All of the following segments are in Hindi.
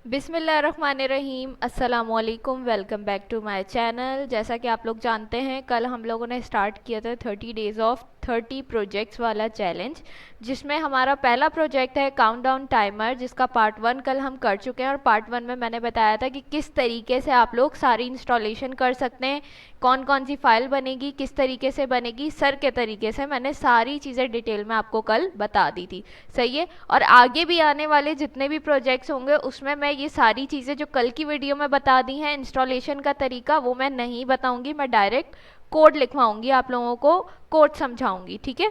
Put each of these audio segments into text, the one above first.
बिस्मिल्लाहिर्रहमानिर्रहीम अस्सलामुअलैकुम। Welcome back to my channel. जैसा कि आप लोग जानते हैं, कल हम लोगों ने स्टार्ट किया था 30 डेज़ ऑफ 30 प्रोजेक्ट्स वाला चैलेंज, जिसमें हमारा पहला प्रोजेक्ट है काउंटडाउन टाइमर, जिसका पार्ट 1 कल हम कर चुके हैं। और पार्ट 1 में मैंने बताया था कि किस तरीके से आप लोग सारी इंस्टॉलेशन कर सकते हैं, कौन कौन सी फाइल बनेगी, किस तरीके से बनेगी, सर के तरीके से मैंने सारी चीज़ें डिटेल में आपको कल बता दी थी। सही है। और आगे भी आने वाले जितने भी प्रोजेक्ट्स होंगे उसमें मैं ये सारी चीज़ें जो कल की वीडियो में बता दी हैं, इंस्टॉलेशन का तरीका, वो मैं नहीं बताऊंगी। मैं डायरेक्ट कोड लिखवाऊंगी, आप लोगों को कोड समझाऊंगी। ठीक है,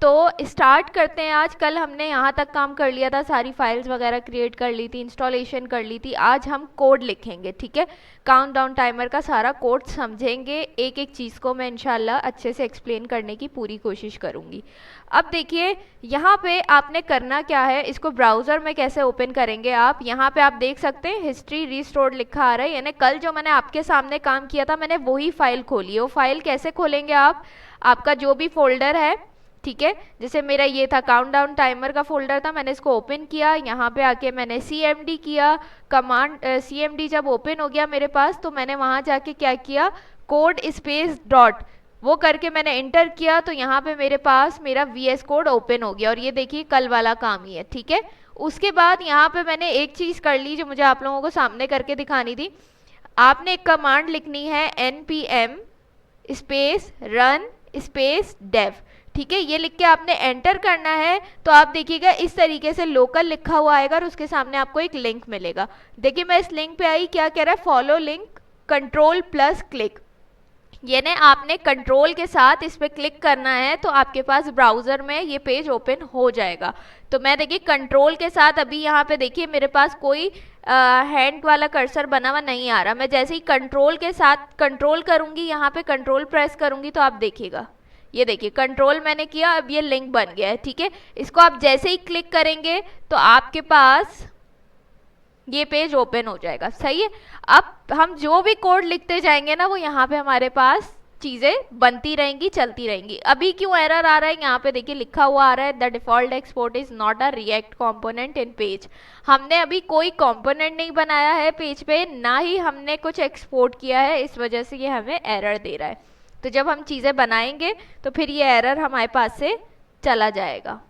तो स्टार्ट करते हैं। आज कल हमने यहाँ तक काम कर लिया था, सारी फाइल्स वगैरह क्रिएट कर ली थी, इंस्टॉलेशन कर ली थी। आज हम कोड लिखेंगे। ठीक है, काउंटडाउन टाइमर का सारा कोड समझेंगे। एक एक चीज़ को मैं इंशाल्लाह अच्छे से एक्सप्लेन करने की पूरी कोशिश करूँगी। अब देखिए, यहाँ पे आपने करना क्या है, इसको ब्राउज़र में कैसे ओपन करेंगे आप। यहाँ पे आप देख सकते हैं हिस्ट्री रिस्टोर्ड लिखा आ रहा है, यानी कल जो मैंने आपके सामने काम किया था मैंने वही फाइल खोली है। वो फाइल कैसे खोलेंगे आप, आपका जो भी फोल्डर है, ठीक है, जैसे मेरा ये था काउंटडाउन टाइमर का फोल्डर था, मैंने इसको ओपन किया। यहाँ पे आके मैंने CMD किया कमांड। CMD जब ओपन हो गया मेरे पास, तो मैंने वहाँ जाके क्या किया, कोड स्पेस डॉट वो करके मैंने इंटर किया। तो यहाँ पे मेरे पास मेरा VS कोड ओपन हो गया, और ये देखिए कल वाला काम ही है। ठीक है, उसके बाद यहाँ पे मैंने एक चीज़ कर ली जो मुझे आप लोगों को सामने करके दिखानी थी। आपने एक कमांड लिखनी है npm space run space dev. ठीक है, ये लिख के आपने एंटर करना है। तो आप देखिएगा इस तरीके से लोकल लिखा हुआ आएगा और उसके सामने आपको एक लिंक मिलेगा। देखिए मैं इस लिंक पे आई, क्या कह रहा है, follow link control plus click. यानी आपने कंट्रोल के साथ इस पर क्लिक करना है तो आपके पास ब्राउज़र में ये पेज ओपन हो जाएगा। तो मैं देखिए कंट्रोल के साथ, अभी यहाँ पे देखिए मेरे पास कोई हैंड वाला कर्सर बना हुआ नहीं आ रहा। मैं जैसे ही कंट्रोल के साथ कंट्रोल करूँगी, यहाँ पे कंट्रोल प्रेस करूँगी, तो आप देखिएगा, ये देखिए कंट्रोल मैंने किया, अब ये लिंक बन गया है। ठीक है, इसको आप जैसे ही क्लिक करेंगे तो आपके पास ये पेज ओपन हो जाएगा। सही है। अब हम जो भी कोड लिखते जाएंगे ना, वो यहाँ पे हमारे पास चीज़ें बनती रहेंगी, चलती रहेंगी। अभी क्यों एरर आ रहा है, यहाँ पे देखिए लिखा हुआ आ रहा है the default export is not a react component in page. हमने अभी कोई कंपोनेंट नहीं बनाया है पेज पे, ना ही हमने कुछ एक्सपोर्ट किया है, इस वजह से ये हमें एरर दे रहा है। तो जब हम चीज़ें बनाएंगे तो फिर ये एरर हमारे पास से चला जाएगा।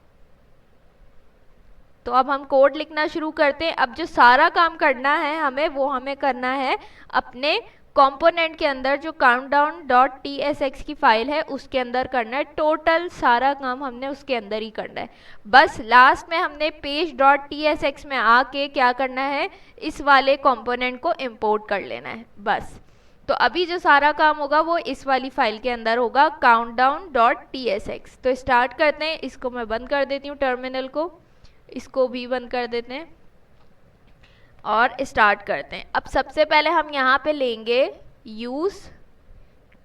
तो अब हम कोड लिखना शुरू करते हैं। अब जो सारा काम करना है हमें, वो हमें करना है अपने कंपोनेंट के अंदर, जो countdown.tsx की फाइल है उसके अंदर करना है। टोटल सारा काम हमने उसके अंदर ही करना है। बस लास्ट में हमने page.tsx में आके क्या करना है, इस वाले कंपोनेंट को इंपोर्ट कर लेना है बस। तो अभी जो सारा काम होगा वो इस वाली फाइल के अंदर होगा, countdown.tsx। तो स्टार्ट करते हैं। इसको मैं बंद कर देती हूँ, टर्मिनल को, इसको भी बंद कर देते हैं और स्टार्ट करते हैं। अब सबसे पहले हम यहाँ पे लेंगे यूज़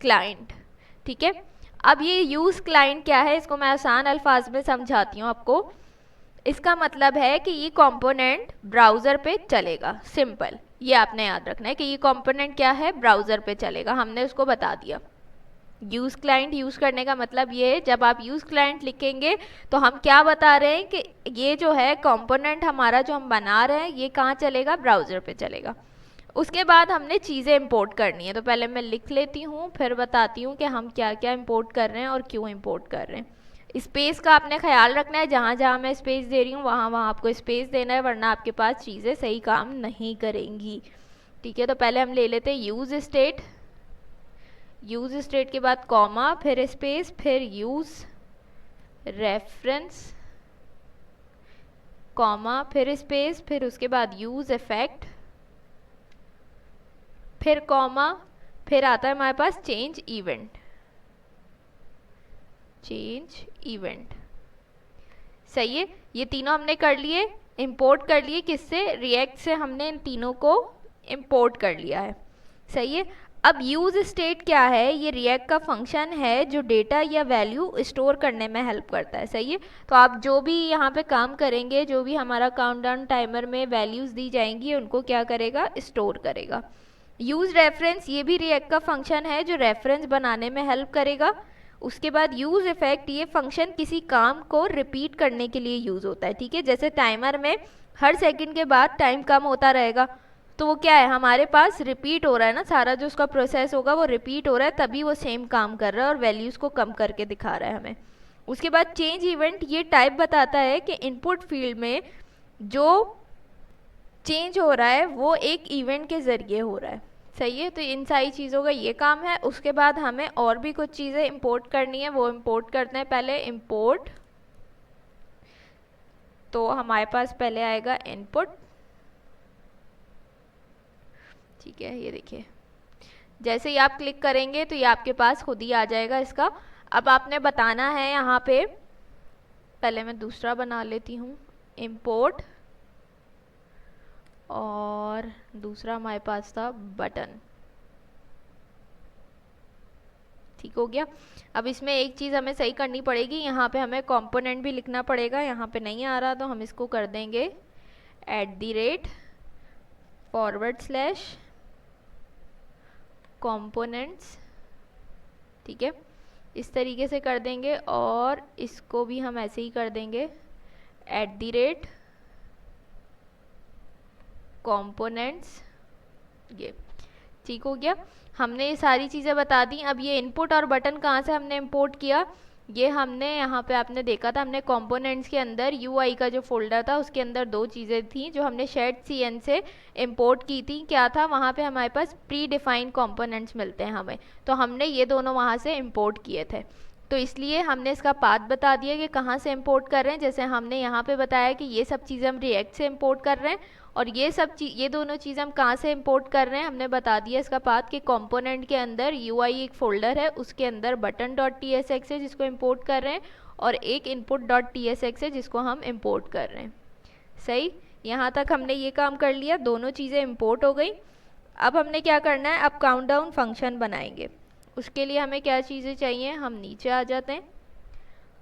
क्लाइंट। ठीक है, अब ये यूज़ क्लाइंट क्या है, इसको मैं आसान अल्फाज में समझाती हूँ आपको। इसका मतलब है कि ये कंपोनेंट ब्राउज़र पे चलेगा, सिंपल। ये आपने याद रखना है कि ये कंपोनेंट क्या है, ब्राउज़र पे चलेगा, हमने उसको बता दिया। यूज़ क्लाइंट यूज़ करने का मतलब ये है, जब आप यूज़ क्लाइंट लिखेंगे तो हम क्या बता रहे हैं कि ये जो है कंपोनेंट हमारा जो हम बना रहे हैं, ये कहाँ चलेगा, ब्राउज़र पे चलेगा। उसके बाद हमने चीज़ें इंपोर्ट करनी है। तो पहले मैं लिख लेती हूँ, फिर बताती हूँ कि हम क्या क्या इंपोर्ट कर रहे हैं और क्यों इंपोर्ट कर रहे हैं। स्पेस का आपने ख्याल रखना है, जहाँ जहाँ मैं स्पेस दे रही हूँ वहाँ वहाँ आपको स्पेस देना है, वरना आपके पास चीज़ें सही काम नहीं करेंगी। ठीक है, तो पहले हम ले लेते हैं यूज़ स्टेट। यूज़ स्टेट के बाद कॉमा, फिर स्पेस, फिर यूज़ रेफरेंस, कॉमा, फिर स्पेस, फिर उसके बाद यूज़ इफेक्ट, फिर कॉमा, फिर आता है हमारे पास चेंज इवेंट। चेंज इवेंट, सही है। ये तीनों हमने कर लिए, इंपोर्ट कर लिए, किससे, रिएक्ट से हमने इन तीनों को इंपोर्ट कर लिया है। सही है। अब यूज़ स्टेट क्या है, ये रिएक्ट का फंक्शन है जो डेटा या वैल्यू स्टोर करने में हेल्प करता है। सही है। तो आप जो भी यहाँ पे काम करेंगे, जो भी हमारा काउंटडाउन टाइमर में वैल्यूज़ दी जाएंगी उनको क्या करेगा, स्टोर करेगा। यूज़ रेफरेंस, ये भी रिएक्ट का फंक्शन है जो रेफरेंस बनाने में हेल्प करेगा। उसके बाद यूज़ इफेक्ट, ये फंक्शन किसी काम को रिपीट करने के लिए यूज़ होता है। ठीक है, जैसे टाइमर में हर सेकंड के बाद टाइम कम होता रहेगा, तो वो क्या है, हमारे पास रिपीट हो रहा है ना, सारा जो उसका प्रोसेस होगा वो रिपीट हो रहा है, तभी वो सेम काम कर रहा है और वैल्यूज़ को कम करके दिखा रहा है हमें। उसके बाद चेंज इवेंट, ये टाइप बताता है कि इनपुट फील्ड में जो चेंज हो रहा है वो एक इवेंट के ज़रिए हो रहा है। सही है, तो इन सारी चीज़ों का ये काम है। उसके बाद हमें और भी कुछ चीज़ें इंपोर्ट करनी है, वो इंपोर्ट करते हैं। पहले इंपोर्ट, तो हमारे पास पहले आएगा इनपुट, ठीक है, ये देखिए जैसे ही आप क्लिक करेंगे तो ये आपके पास खुद ही आ जाएगा इसका। अब आपने बताना है यहाँ पे, पहले मैं दूसरा बना लेती हूँ, इंपोर्ट, और दूसरा हमारे पास था बटन, ठीक हो गया। अब इसमें एक चीज़ हमें सही करनी पड़ेगी, यहाँ पे हमें कंपोनेंट भी लिखना पड़ेगा, यहाँ पे नहीं आ रहा तो हम इसको कर देंगे @/ कंपोनेंट्स, ठीक है, इस तरीके से कर देंगे। और इसको भी हम ऐसे ही कर देंगे @components, ये ठीक हो गया। हमने ये सारी चीज़ें बता दी। अब ये इनपुट और बटन कहाँ से हमने इंपोर्ट किया, ये हमने यहाँ पे आपने देखा था, हमने कंपोनेंट्स के अंदर UI का जो फोल्डर था उसके अंदर दो चीज़ें थी जो हमने shared.cn से इंपोर्ट की थी। क्या था, वहाँ पे हमारे पास प्री डिफाइंड कंपोनेंट्स मिलते हैं हमें, तो हमने ये दोनों वहाँ से इंपोर्ट किए थे। तो इसलिए हमने इसका पाथ बता दिया कि कहाँ से इंपोर्ट कर रहे हैं। जैसे हमने यहाँ पे बताया कि ये सब चीज़ें हम रिएक्ट से इंपोर्ट कर रहे हैं, और ये दोनों चीज़ हम कहाँ से इंपोर्ट कर रहे हैं, हमने बता दिया इसका पाथ कि कंपोनेंट के अंदर UI एक फोल्डर है, उसके अंदर button.tsx है जिसको इंपोर्ट कर रहे हैं, और एक input.tsx है जिसको हम इंपोर्ट कर रहे हैं। सही, यहाँ तक हमने ये काम कर लिया, दोनों चीज़ें इंपोर्ट हो गई। अब हमने क्या करना है, अब काउंटडाउन फंक्शन बनाएंगे। उसके लिए हमें क्या चीज़ें चाहिए, हम नीचे आ जाते हैं।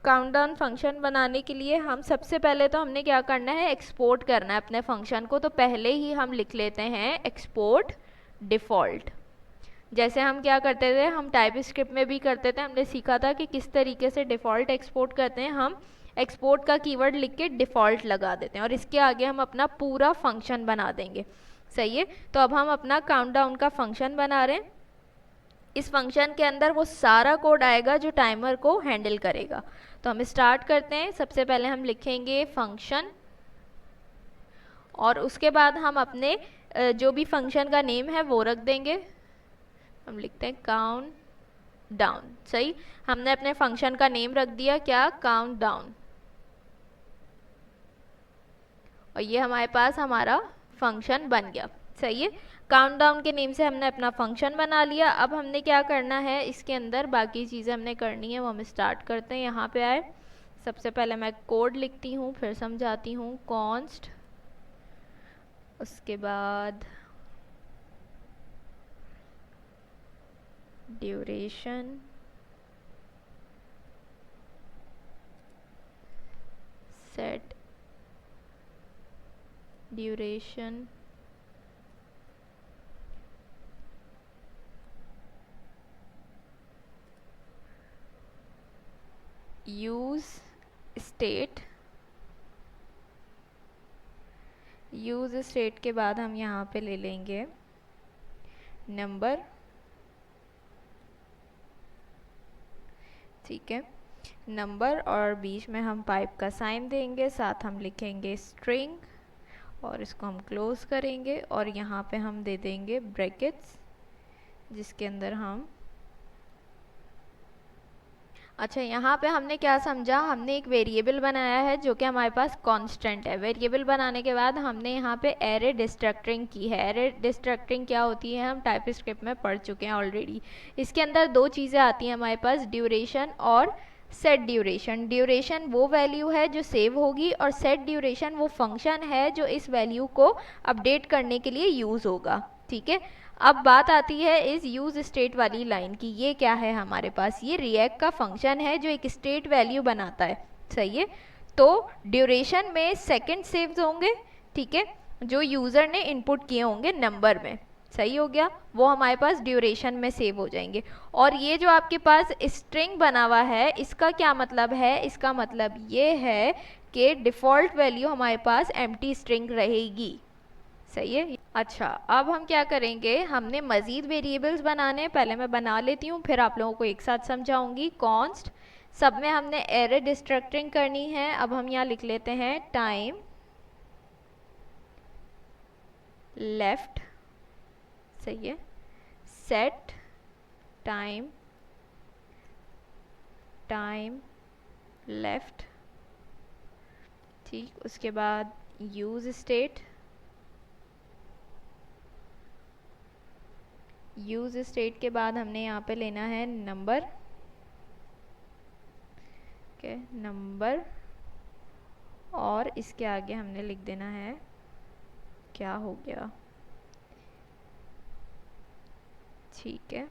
काउंटडाउन फंक्शन बनाने के लिए हम सबसे पहले तो हमने क्या करना है, एक्सपोर्ट करना है अपने फंक्शन को। तो पहले ही हम लिख लेते हैं एक्सपोर्ट डिफ़ॉल्ट। जैसे हम क्या करते थे, हम टाइप स्क्रिप्ट में भी करते थे, हमने सीखा था कि किस तरीके से डिफ़ॉल्ट एक्सपोर्ट करते हैं। हम एक्सपोर्ट का कीवर्ड लिख के डिफ़ॉल्ट लगा देते हैं और इसके आगे हम अपना पूरा फंक्शन बना देंगे। सही है, तो अब हम अपना काउंटडाउन का फंक्शन बना रहे हैं। इस फंक्शन के अंदर वो सारा कोड आएगा जो टाइमर को हैंडल करेगा। तो हम स्टार्ट करते हैं। सबसे पहले हम लिखेंगे फंक्शन, और उसके बाद हम अपने जो भी फंक्शन का नेम है वो रख देंगे। हम लिखते हैं काउंट डाउन। सही, हमने अपने फंक्शन का नेम रख दिया, क्या, काउंट डाउन, और ये हमारे पास हमारा फंक्शन बन गया। सही है, काउंटडाउन के नेम से हमने अपना फंक्शन बना लिया। अब हमने क्या करना है, इसके अंदर बाकी चीज़ें हमने करनी है, वो हम स्टार्ट करते हैं। यहाँ पे आए, सबसे पहले मैं कोड लिखती हूँ, फिर समझाती हूँ। कॉन्स्ट, उसके बाद duration, set duration, use state, use state के बाद हम यहाँ पे ले लेंगे नंबर, ठीक है, नंबर, और बीच में हम पाइप का साइन देंगे, साथ हम लिखेंगे स्ट्रिंग, और इसको हम क्लोज करेंगे, और यहाँ पे हम दे देंगे ब्रैकेट्स जिसके अंदर हम, अच्छा यहाँ पे हमने क्या समझा, हमने एक वेरिएबल बनाया है जो कि हमारे पास कांस्टेंट है। वेरिएबल बनाने के बाद हमने यहाँ पे एरे डिस्ट्रक्टिंग की है। एरे डिस्ट्रक्टिंग क्या होती है, हम टाइप स्क्रिप्ट में पढ़ चुके हैं ऑलरेडी। इसके अंदर दो चीज़ें आती हैं हमारे पास, ड्यूरेशन और सेट ड्यूरेशन। ड्यूरेशन वो वैल्यू है जो सेव होगी, और सेट ड्यूरेशन वो फंक्शन है जो इस वैल्यू को अपडेट करने के लिए यूज़ होगा। ठीक है, अब बात आती है इस यूज स्टेट वाली लाइन की। ये क्या है हमारे पास, ये रिएक्ट का फंक्शन है जो एक स्टेट वैल्यू बनाता है। सही है, तो ड्यूरेशन में सेकंड सेव्स होंगे, ठीक है, जो यूज़र ने इनपुट किए होंगे नंबर में। सही हो गया, वो हमारे पास ड्यूरेशन में सेव हो जाएंगे। और ये जो आपके पास स्ट्रिंग बना हुआ है, इसका क्या मतलब है, इसका मतलब ये है कि डिफ़ॉल्ट वैल्यू हमारे पास एम्प्टी स्ट्रिंग रहेगी। सही है। अच्छा, अब हम क्या करेंगे, हमने मज़ीद वेरिएबल्स बनाने, पहले मैं बना लेती हूँ फिर आप लोगों को एक साथ समझाऊंगी। कॉन्स्ट, सब में हमने एरे डिस्ट्रक्टिंग करनी है। अब हम यहाँ लिख लेते हैं टाइम लेफ्ट, सही है, सेट टाइम टाइम लेफ्ट, ठीक। उसके बाद यूज स्टेट, यूज स्टेट के बाद हमने यहाँ पे लेना है नंबर, ओके नंबर, और इसके आगे हमने लिख देना है, क्या हो गया, ठीक है।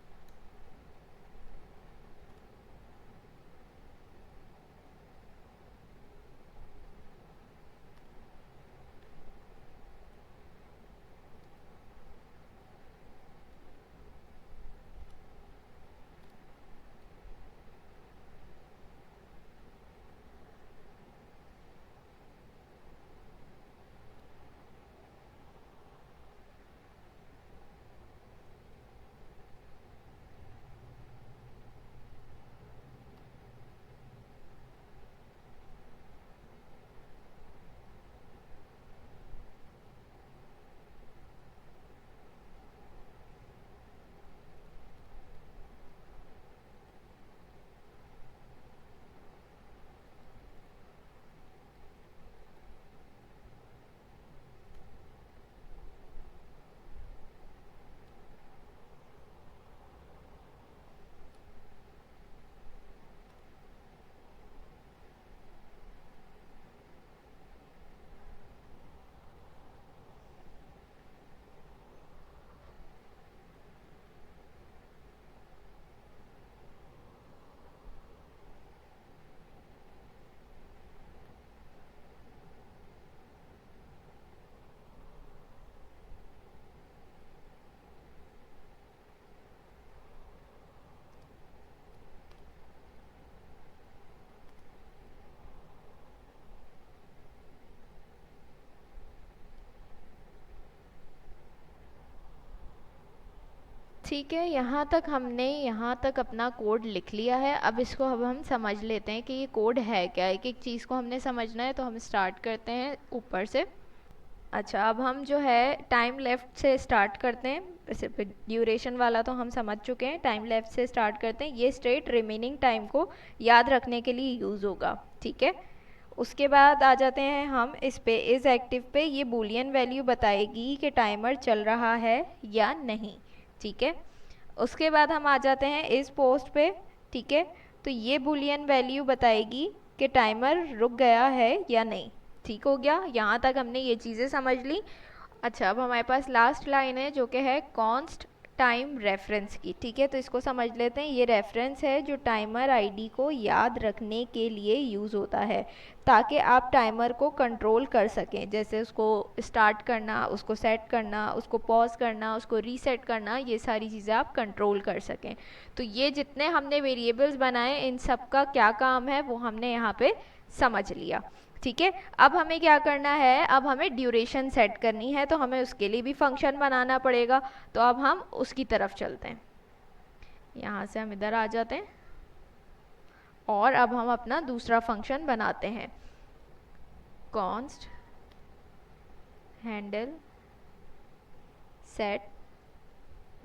ठीक है, यहाँ तक हमने यहाँ तक अपना कोड लिख लिया है। अब हम समझ लेते हैं कि ये कोड है क्या। एक एक चीज़ को हमने समझना है, तो हम स्टार्ट करते हैं ऊपर से। अच्छा, अब हम जो है टाइम लेफ्ट से स्टार्ट करते हैं। वैसे ड्यूरेशन वाला तो हम समझ चुके हैं, टाइम लेफ्ट से स्टार्ट करते हैं। ये स्टेट रिमेनिंग टाइम को याद रखने के लिए यूज़ होगा, ठीक है। उसके बाद आ जाते हैं हम इस पे, इज़ एक्टिव पे। ये बूलियन वैल्यू बताएगी कि टाइमर चल रहा है या नहीं, ठीक है। उसके बाद हम आ जाते हैं इस पोस्ट पे, ठीक है। तो ये बूलियन वैल्यू बताएगी कि टाइमर रुक गया है या नहीं, ठीक हो गया। यहाँ तक हमने ये चीज़ें समझ ली। अच्छा, अब हमारे पास लास्ट लाइन है जो कि है कॉन्स्ट टाइम रेफरेंस की, ठीक है। तो इसको समझ लेते हैं। ये रेफरेंस है जो टाइमर आईडी को याद रखने के लिए यूज़ होता है, ताकि आप टाइमर को कंट्रोल कर सकें। जैसे उसको स्टार्ट करना, उसको सेट करना, उसको पॉज करना, उसको रीसेट करना, ये सारी चीज़ें आप कंट्रोल कर सकें। तो ये जितने हमने वेरिएबल्स बनाए, इन सब का क्या काम है वो हमने यहाँ पे समझ लिया, ठीक है। अब हमें क्या करना है, अब हमें ड्यूरेशन सेट करनी है, तो हमें उसके लिए भी फंक्शन बनाना पड़ेगा। तो अब हम उसकी तरफ चलते हैं। यहाँ से हम इधर आ जाते हैं और अब हम अपना दूसरा फंक्शन बनाते हैं। कॉन्स्ट हैंडल सेट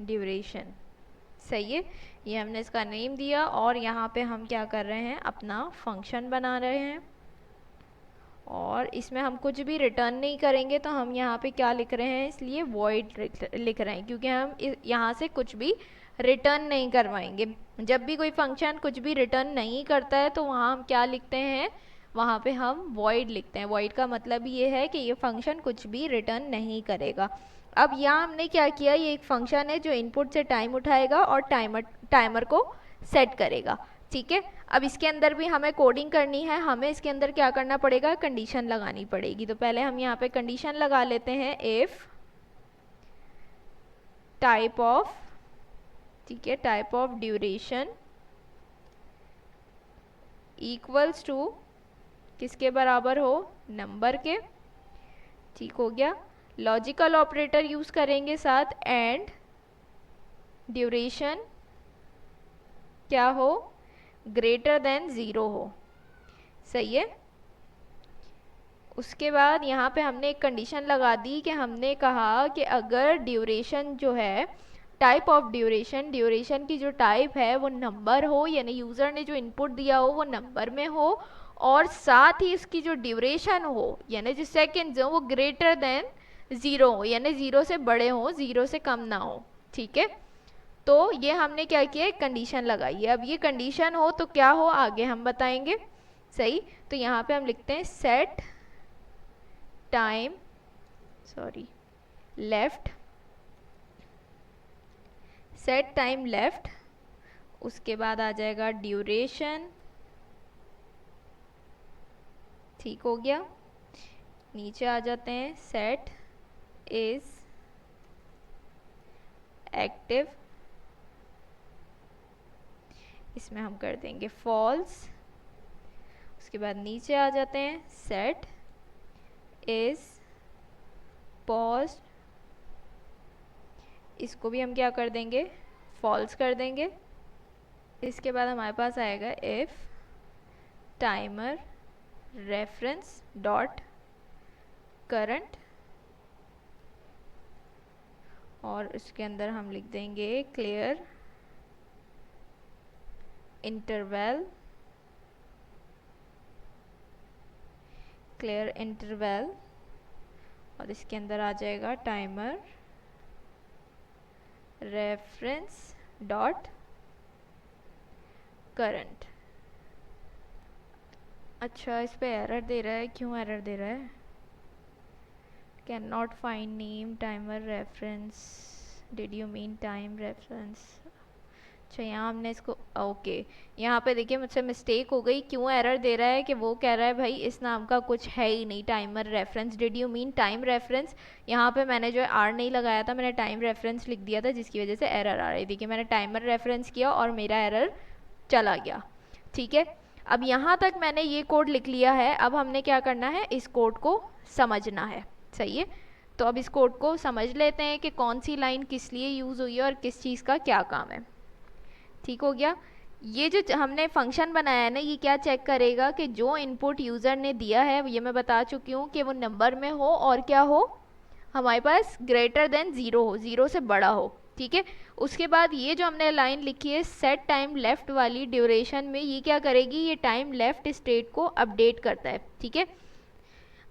ड्यूरेशन, सही है। ये हमने इसका नेम दिया और यहाँ पे हम क्या कर रहे हैं, अपना फंक्शन बना रहे हैं। और इसमें हम कुछ भी रिटर्न नहीं करेंगे, तो हम यहाँ पे क्या लिख रहे हैं, इसलिए वॉइड लिख रहे हैं, क्योंकि हम यहाँ से कुछ भी रिटर्न नहीं करवाएंगे। जब भी कोई फंक्शन कुछ भी रिटर्न नहीं करता है, तो वहाँ हम क्या लिखते हैं, वहाँ पे हम वॉइड लिखते हैं। वॉइड का मतलब ये है कि ये फंक्शन कुछ भी रिटर्न नहीं करेगा। अब यहाँ हमने क्या किया, ये एक फंक्शन है जो इनपुट से टाइम उठाएगा और टाइमर को सेट करेगा, ठीक है। अब इसके अंदर भी हमें कोडिंग करनी है। हमें इसके अंदर क्या करना पड़ेगा, कंडीशन लगानी पड़ेगी। तो पहले हम यहाँ पे कंडीशन लगा लेते हैं, इफ टाइप ऑफ, ठीक है, type of duration equals to किसके बराबर हो, नंबर के। ठीक हो गया। लॉजिकल ऑपरेटर यूज करेंगे साथ, एंड ड्यूरेशन क्या हो, ग्रेटर देन 0 हो। सही है। उसके बाद यहाँ पे हमने एक कंडीशन लगा दी कि हमने कहा कि अगर ड्यूरेशन जो है, टाइप ऑफ ड्यूरेशन, ड्यूरेशन की जो टाइप है वो नंबर हो, यानी यूज़र ने जो इनपुट दिया हो वो नंबर में हो, और साथ ही इसकी जो ड्यूरेशन हो यानी जो सेकेंड्स हो वो ग्रेटर देन 0 हो, यानी 0 से बड़े हो, 0 से कम ना हो। ठीक है। तो ये हमने क्या किया, कंडीशन लगाई है। अब ये कंडीशन हो तो क्या हो आगे हम बताएंगे। सही। तो यहाँ पे हम लिखते हैं set time left, set time left, उसके बाद आ जाएगा ड्यूरेशन। ठीक हो गया। नीचे आ जाते हैं सेट इज एक्टिव, इसमें हम कर देंगे फॉल्स। उसके बाद नीचे आ जाते हैं सेट इज पॉज, इसको भी हम क्या कर देंगे, फॉल्स कर देंगे। इसके बाद हमारे पास आएगा if timer reference dot current, और इसके अंदर हम लिख देंगे क्लियर इंटरवल, क्लियर इंटरवल, और इसके अंदर आ जाएगा टाइमर रेफरेंस डॉट करंट। अच्छा, इस पे एरर दे रहा है, क्यों एरर दे रहा है, can not find name timer reference, did you mean time reference. अच्छा, यहाँ हमने इसको, ओके, यहाँ पे देखिए मुझसे मिस्टेक हो गई। क्यों एरर दे रहा है कि वो कह रहा है भाई इस नाम का कुछ है ही नहीं, timer reference, did you mean time reference. यहाँ पे मैंने जो है आर नहीं लगाया था, मैंने टाइम रेफरेंस लिख दिया था, जिसकी वजह से एरर आ रही थी। कि मैंने टाइमर रेफरेंस किया और मेरा एरर चला गया। ठीक है। अब यहाँ तक मैंने ये कोड लिख लिया है, अब हमने क्या करना है, इस कोड को समझना है। सही है। तो अब इस कोड को समझ लेते हैं कि कौन सी लाइन किस लिए यूज़ हुई है और किस चीज़ का क्या काम है। ठीक हो गया। ये जो हमने फंक्शन बनाया है ना, ये क्या चेक करेगा कि जो इनपुट यूज़र ने दिया है, ये मैं बता चुकी हूँ कि वो नंबर में हो और क्या हो, हमारे पास ग्रेटर देन 0 हो, 0 से बड़ा हो। ठीक है। उसके बाद ये जो हमने लाइन लिखी है सेट टाइम लेफ्ट वाली ड्यूरेशन में, ये क्या करेगी, ये टाइम लेफ्ट स्टेट को अपडेट करता है। ठीक है।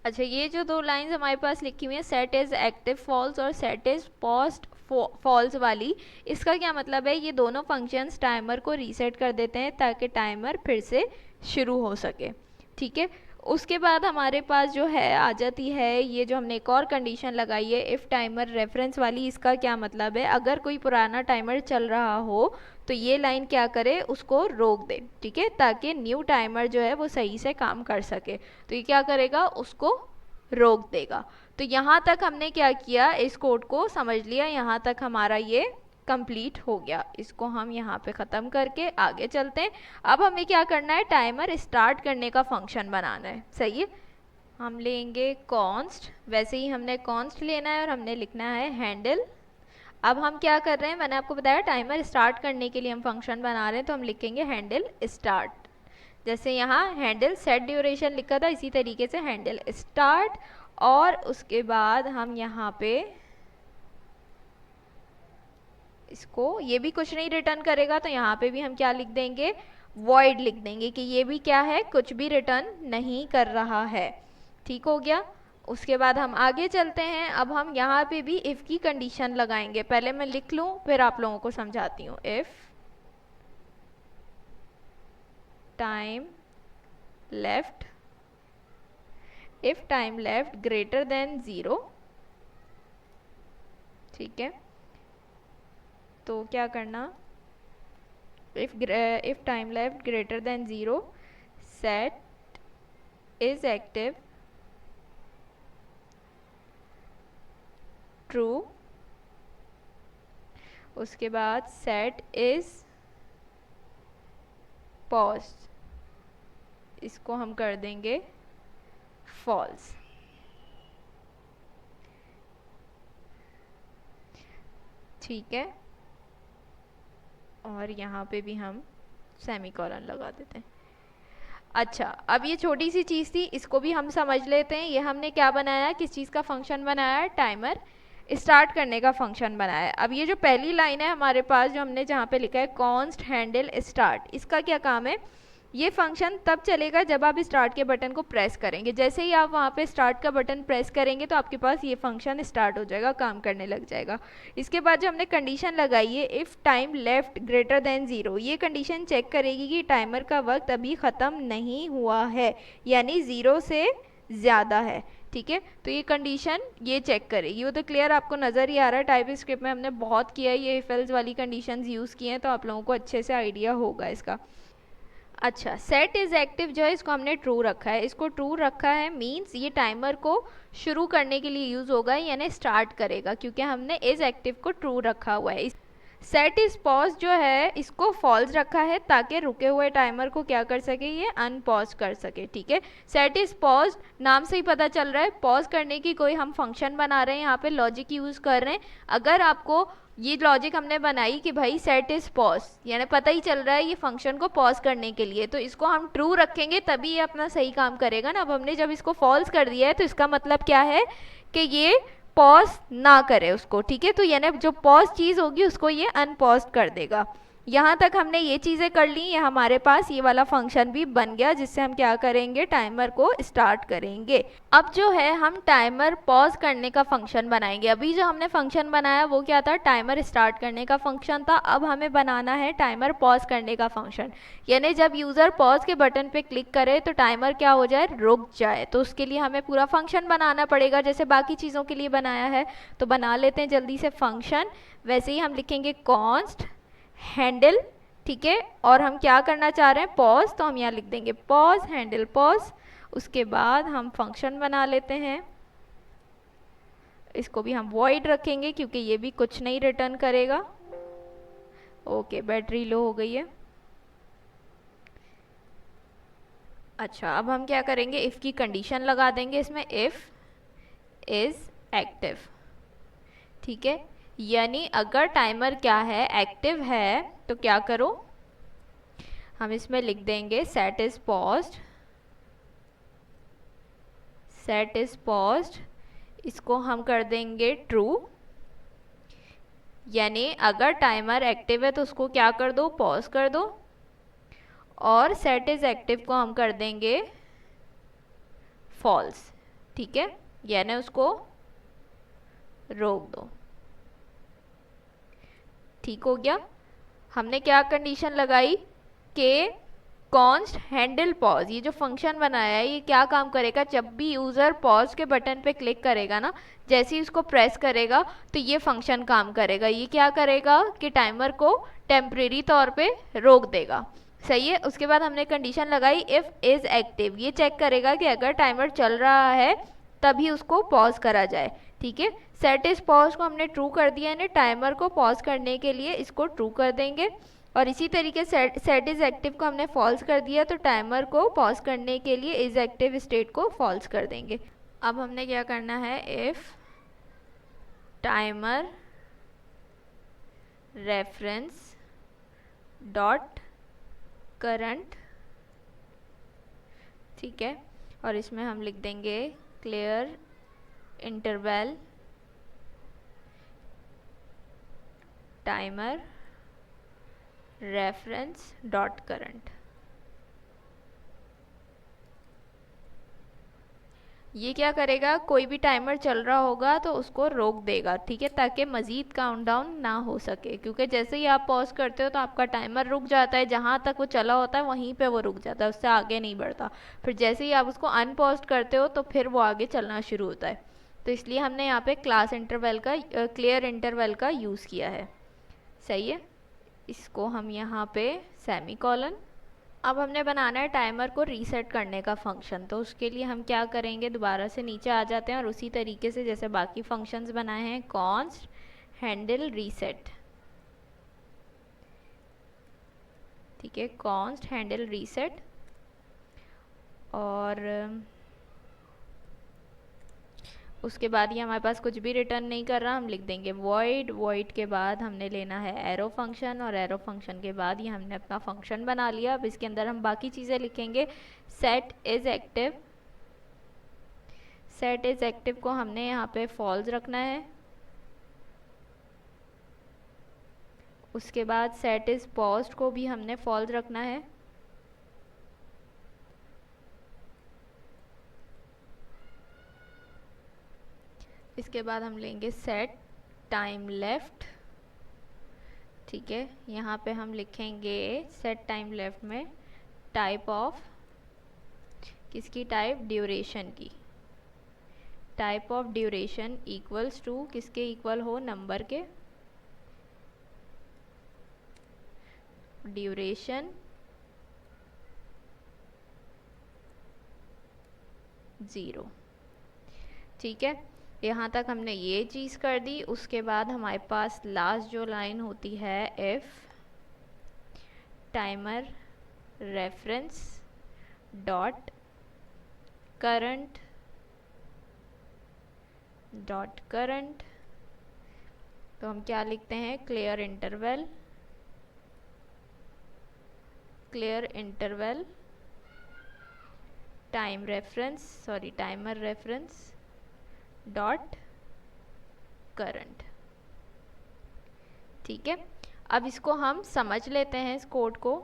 अच्छा, ये जो दो लाइंस हमारे पास लिखी हुई है, सेट इज एक्टिव फॉल्स और सेट इज पॉस्ट फॉल्स वाली, इसका क्या मतलब है, ये दोनों फंक्शंस टाइमर को रीसेट कर देते हैं ताकि टाइमर फिर से शुरू हो सके। ठीक है। उसके बाद हमारे पास जो है आ जाती है ये जो हमने एक और कंडीशन लगाई है इफ़ टाइमर रेफरेंस वाली। इसका क्या मतलब है, अगर कोई पुराना टाइमर चल रहा हो तो ये लाइन क्या करे, उसको रोक दे। ठीक है। ताकि न्यू टाइमर जो है वो सही से काम कर सके, तो ये क्या करेगा, उसको रोक देगा। तो यहाँ तक हमने क्या किया, इस कोड को समझ लिया, यहाँ तक हमारा ये कंप्लीट हो गया। इसको हम यहाँ पे ख़त्म करके आगे चलते हैं। अब हमें क्या करना है, टाइमर स्टार्ट करने का फंक्शन बनाना है। सही है। हम लेंगे कॉन्स्ट, वैसे ही हमने कॉन्स्ट लेना है और हमने लिखना है हैंडल। अब हम क्या कर रहे हैं, मैंने आपको बताया टाइमर स्टार्ट करने के लिए हम फंक्शन बना रहे हैं, तो हम लिखेंगे हैंडल स्टार्ट। जैसे यहाँ हैंडल सेट ड्यूरेशन लिखा था, इसी तरीके से हैंडल स्टार्ट। और उसके बाद हम यहाँ पे इसको, ये भी कुछ नहीं रिटर्न करेगा, तो यहाँ पे भी हम क्या लिख देंगे, वॉइड लिख देंगे कि ये भी क्या है, कुछ भी रिटर्न नहीं कर रहा है। ठीक हो गया। उसके बाद हम आगे चलते हैं। अब हम यहाँ पे भी इफ़ की कंडीशन लगाएंगे। पहले मैं लिख लूँ फिर आप लोगों को समझाती हूँ। If time left, if time left greater than 0। ठीक है। तो क्या करना, if time left greater than 0, set is active true. उसके बाद सेट इज पॉज, इसको हम कर देंगे फॉल्स। ठीक है, और यहाँ पे भी हम सेमीकोलन लगा देते हैं। अच्छा, अब ये छोटी सी चीज़ थी, इसको भी हम समझ लेते हैं। ये हमने क्या बनाया, किस चीज़ का फंक्शन बनाया है, टाइमर स्टार्ट करने का फंक्शन बनाया है। अब ये जो पहली लाइन है हमारे पास, जो हमने जहाँ पे लिखा है कॉन्स्ट हैंडल स्टार्ट, इसका क्या काम है, ये फंक्शन तब चलेगा जब आप स्टार्ट के बटन को प्रेस करेंगे। जैसे ही आप वहाँ पे स्टार्ट का बटन प्रेस करेंगे तो आपके पास ये फंक्शन स्टार्ट हो जाएगा, काम करने लग जाएगा। इसके बाद जो हमने कंडीशन लगाई है if time left greater than 0, ये कंडीशन चेक करेगी कि टाइमर का वक्त अभी ख़त्म नहीं हुआ है, यानी 0 से ज़्यादा है। ठीक है, तो ये कंडीशन ये चेक करेगी। वो तो क्लियर आपको नज़र ही आ रहा है, टाइप स्क्रिप्ट में हमने बहुत किया है, ये इफ एल्स वाली कंडीशंस यूज़ किए हैं, तो आप लोगों को अच्छे से आइडिया होगा इसका। अच्छा, सेट इज़ एक्टिव जो है इसको हमने ट्रू रखा है। इसको ट्रू रखा है मींस ये टाइमर को शुरू करने के लिए यूज़ होगा, यानी स्टार्ट करेगा, क्योंकि हमने इज़ एक्टिव को ट्रू रखा हुआ है। सेट इज पॉज जो है इसको फॉल्स रखा है ताकि रुके हुए टाइमर को क्या कर सके, ये अनपॉज कर सके। ठीक है, सेट इज पॉज नाम से ही पता चल रहा है पॉज करने की कोई हम फंक्शन बना रहे हैं, यहाँ पे लॉजिक यूज़ कर रहे हैं। अगर आपको ये लॉजिक हमने बनाई कि भाई सेट इज पॉज, यानी पता ही चल रहा है ये फंक्शन को पॉज करने के लिए, तो इसको हम ट्रू रखेंगे तभी ये अपना सही काम करेगा ना। अब हमने जब इसको फॉल्स कर दिया है तो इसका मतलब क्या है कि ये पॉज ना करे उसको। ठीक है, तो यानी जो पॉज चीज़ होगी उसको ये अनपॉज कर देगा। यहाँ तक हमने ये चीज़ें कर ली, ये हमारे पास ये वाला फंक्शन भी बन गया जिससे हम क्या करेंगे, टाइमर को स्टार्ट करेंगे। अब जो है हम टाइमर पॉज करने का फंक्शन बनाएंगे। अभी जो हमने फंक्शन बनाया वो क्या था, टाइमर स्टार्ट करने का फंक्शन था। अब हमें बनाना है टाइमर पॉज करने का फंक्शन, यानी जब यूज़र पॉज के बटन पे क्लिक करे तो टाइमर क्या हो जाए, रुक जाए। तो उसके लिए हमें पूरा फंक्शन बनाना पड़ेगा जैसे बाकी चीज़ों के लिए बनाया है। तो बना लेते हैं जल्दी से फंक्शन। वैसे ही हम लिखेंगे कॉन्स्ट हैंडल। ठीक है, और हम क्या करना चाह रहे हैं, पॉज, तो हम यहाँ लिख देंगे पॉज हैंडल पॉज। उसके बाद हम फंक्शन बना लेते हैं, इसको भी हम वॉइड रखेंगे क्योंकि ये भी कुछ नहीं रिटर्न करेगा। ओके, बैटरी लो हो गई है। अच्छा, अब हम क्या करेंगे, इफ़ की कंडीशन लगा देंगे इसमें, इफ़ इज़ एक्टिव। ठीक है, यानी अगर टाइमर क्या है, एक्टिव है, तो क्या करो, हम इसमें लिख देंगे set is paused. Set is paused इसको हम कर देंगे ट्रू, यानी अगर टाइमर एक्टिव है तो उसको क्या कर दो, पॉज कर दो। और सेट इज एक्टिव को हम कर देंगे फॉल्स। ठीक है, यानी उसको रोक दो। ठीक हो गया। हमने क्या कंडीशन लगाई कि कॉन्स्ट हैंडल पॉज, ये जो फंक्शन बनाया है ये क्या काम करेगा, जब भी यूज़र पॉज के बटन पे क्लिक करेगा ना, जैसे ही उसको प्रेस करेगा तो ये फंक्शन काम करेगा। ये क्या करेगा कि टाइमर को टेम्परेरी तौर पे रोक देगा। सही है, उसके बाद हमने कंडीशन लगाई इफ़ इज़ एक्टिव, ये चेक करेगा कि अगर टाइमर चल रहा है तभी उसको पॉज करा जाए। ठीक है, सेट इज पॉज को हमने ट्रू कर दिया, यानी टाइमर को पॉज करने के लिए इसको ट्रू कर देंगे। और इसी तरीके सेट इज एक्टिव को हमने फॉल्स कर दिया, तो टाइमर को पॉज करने के लिए इज एक्टिव स्टेट को फॉल्स कर देंगे। अब हमने क्या करना है, if timer reference dot current. ठीक है, और इसमें हम लिख देंगे clear interval timer reference dot current. ये क्या करेगा, कोई भी टाइमर चल रहा होगा तो उसको रोक देगा। ठीक है, ताकि मज़ीद काउंटडाउन ना हो सके, क्योंकि जैसे ही आप पॉज करते हो तो आपका टाइमर रुक जाता है, जहाँ तक वो चला होता है वहीं पे वो रुक जाता है, उससे आगे नहीं बढ़ता। फिर जैसे ही आप उसको अनपॉज करते हो तो फिर वो आगे चलना शुरू होता है। तो इसलिए हमने यहाँ पे क्लास इंटरवल का क्लियर इंटरवल का यूज़ किया है। सही है, इसको हम यहाँ पे सेमीकोलन। अब हमने बनाना है टाइमर को रीसेट करने का फंक्शन, तो उसके लिए हम क्या करेंगे, दोबारा से नीचे आ जाते हैं और उसी तरीके से जैसे बाकी फंक्शंस बनाए हैं, कॉन्स्ट हैंडल रीसेट। ठीक है, कॉन्स्ट हैंडल रीसेट, और उसके बाद ये हमारे पास कुछ भी रिटर्न नहीं कर रहा, हम लिख देंगे वॉइड। वॉइड के बाद हमने लेना है एरो फंक्शन, और एरो फंक्शन के बाद ये हमने अपना फंक्शन बना लिया। अब इसके अंदर हम बाकी चीज़ें लिखेंगे। Set is active, set is active को हमने यहाँ पे फॉल्स रखना है। उसके बाद सेट इज़ पॉज्ड को भी हमने फॉल्स रखना है। इसके बाद हम लेंगे सेट टाइम लेफ्ट, ठीक है। यहाँ पे हम लिखेंगे सेट टाइम लेफ्ट में टाइप ऑफ, किसकी टाइप, ड्यूरेशन की। Type of duration equals to, किसके इक्वल हो, नंबर के। ड्यूरेशन 0, ठीक है। यहाँ तक हमने ये चीज़ कर दी। उसके बाद हमारे पास लास्ट जो लाइन होती है, if timer reference dot current dot current, तो हम क्या लिखते हैं, clear interval, clear interval timer reference dot current, ठीक है। अब इसको हम समझ लेते हैं, इस कोड को।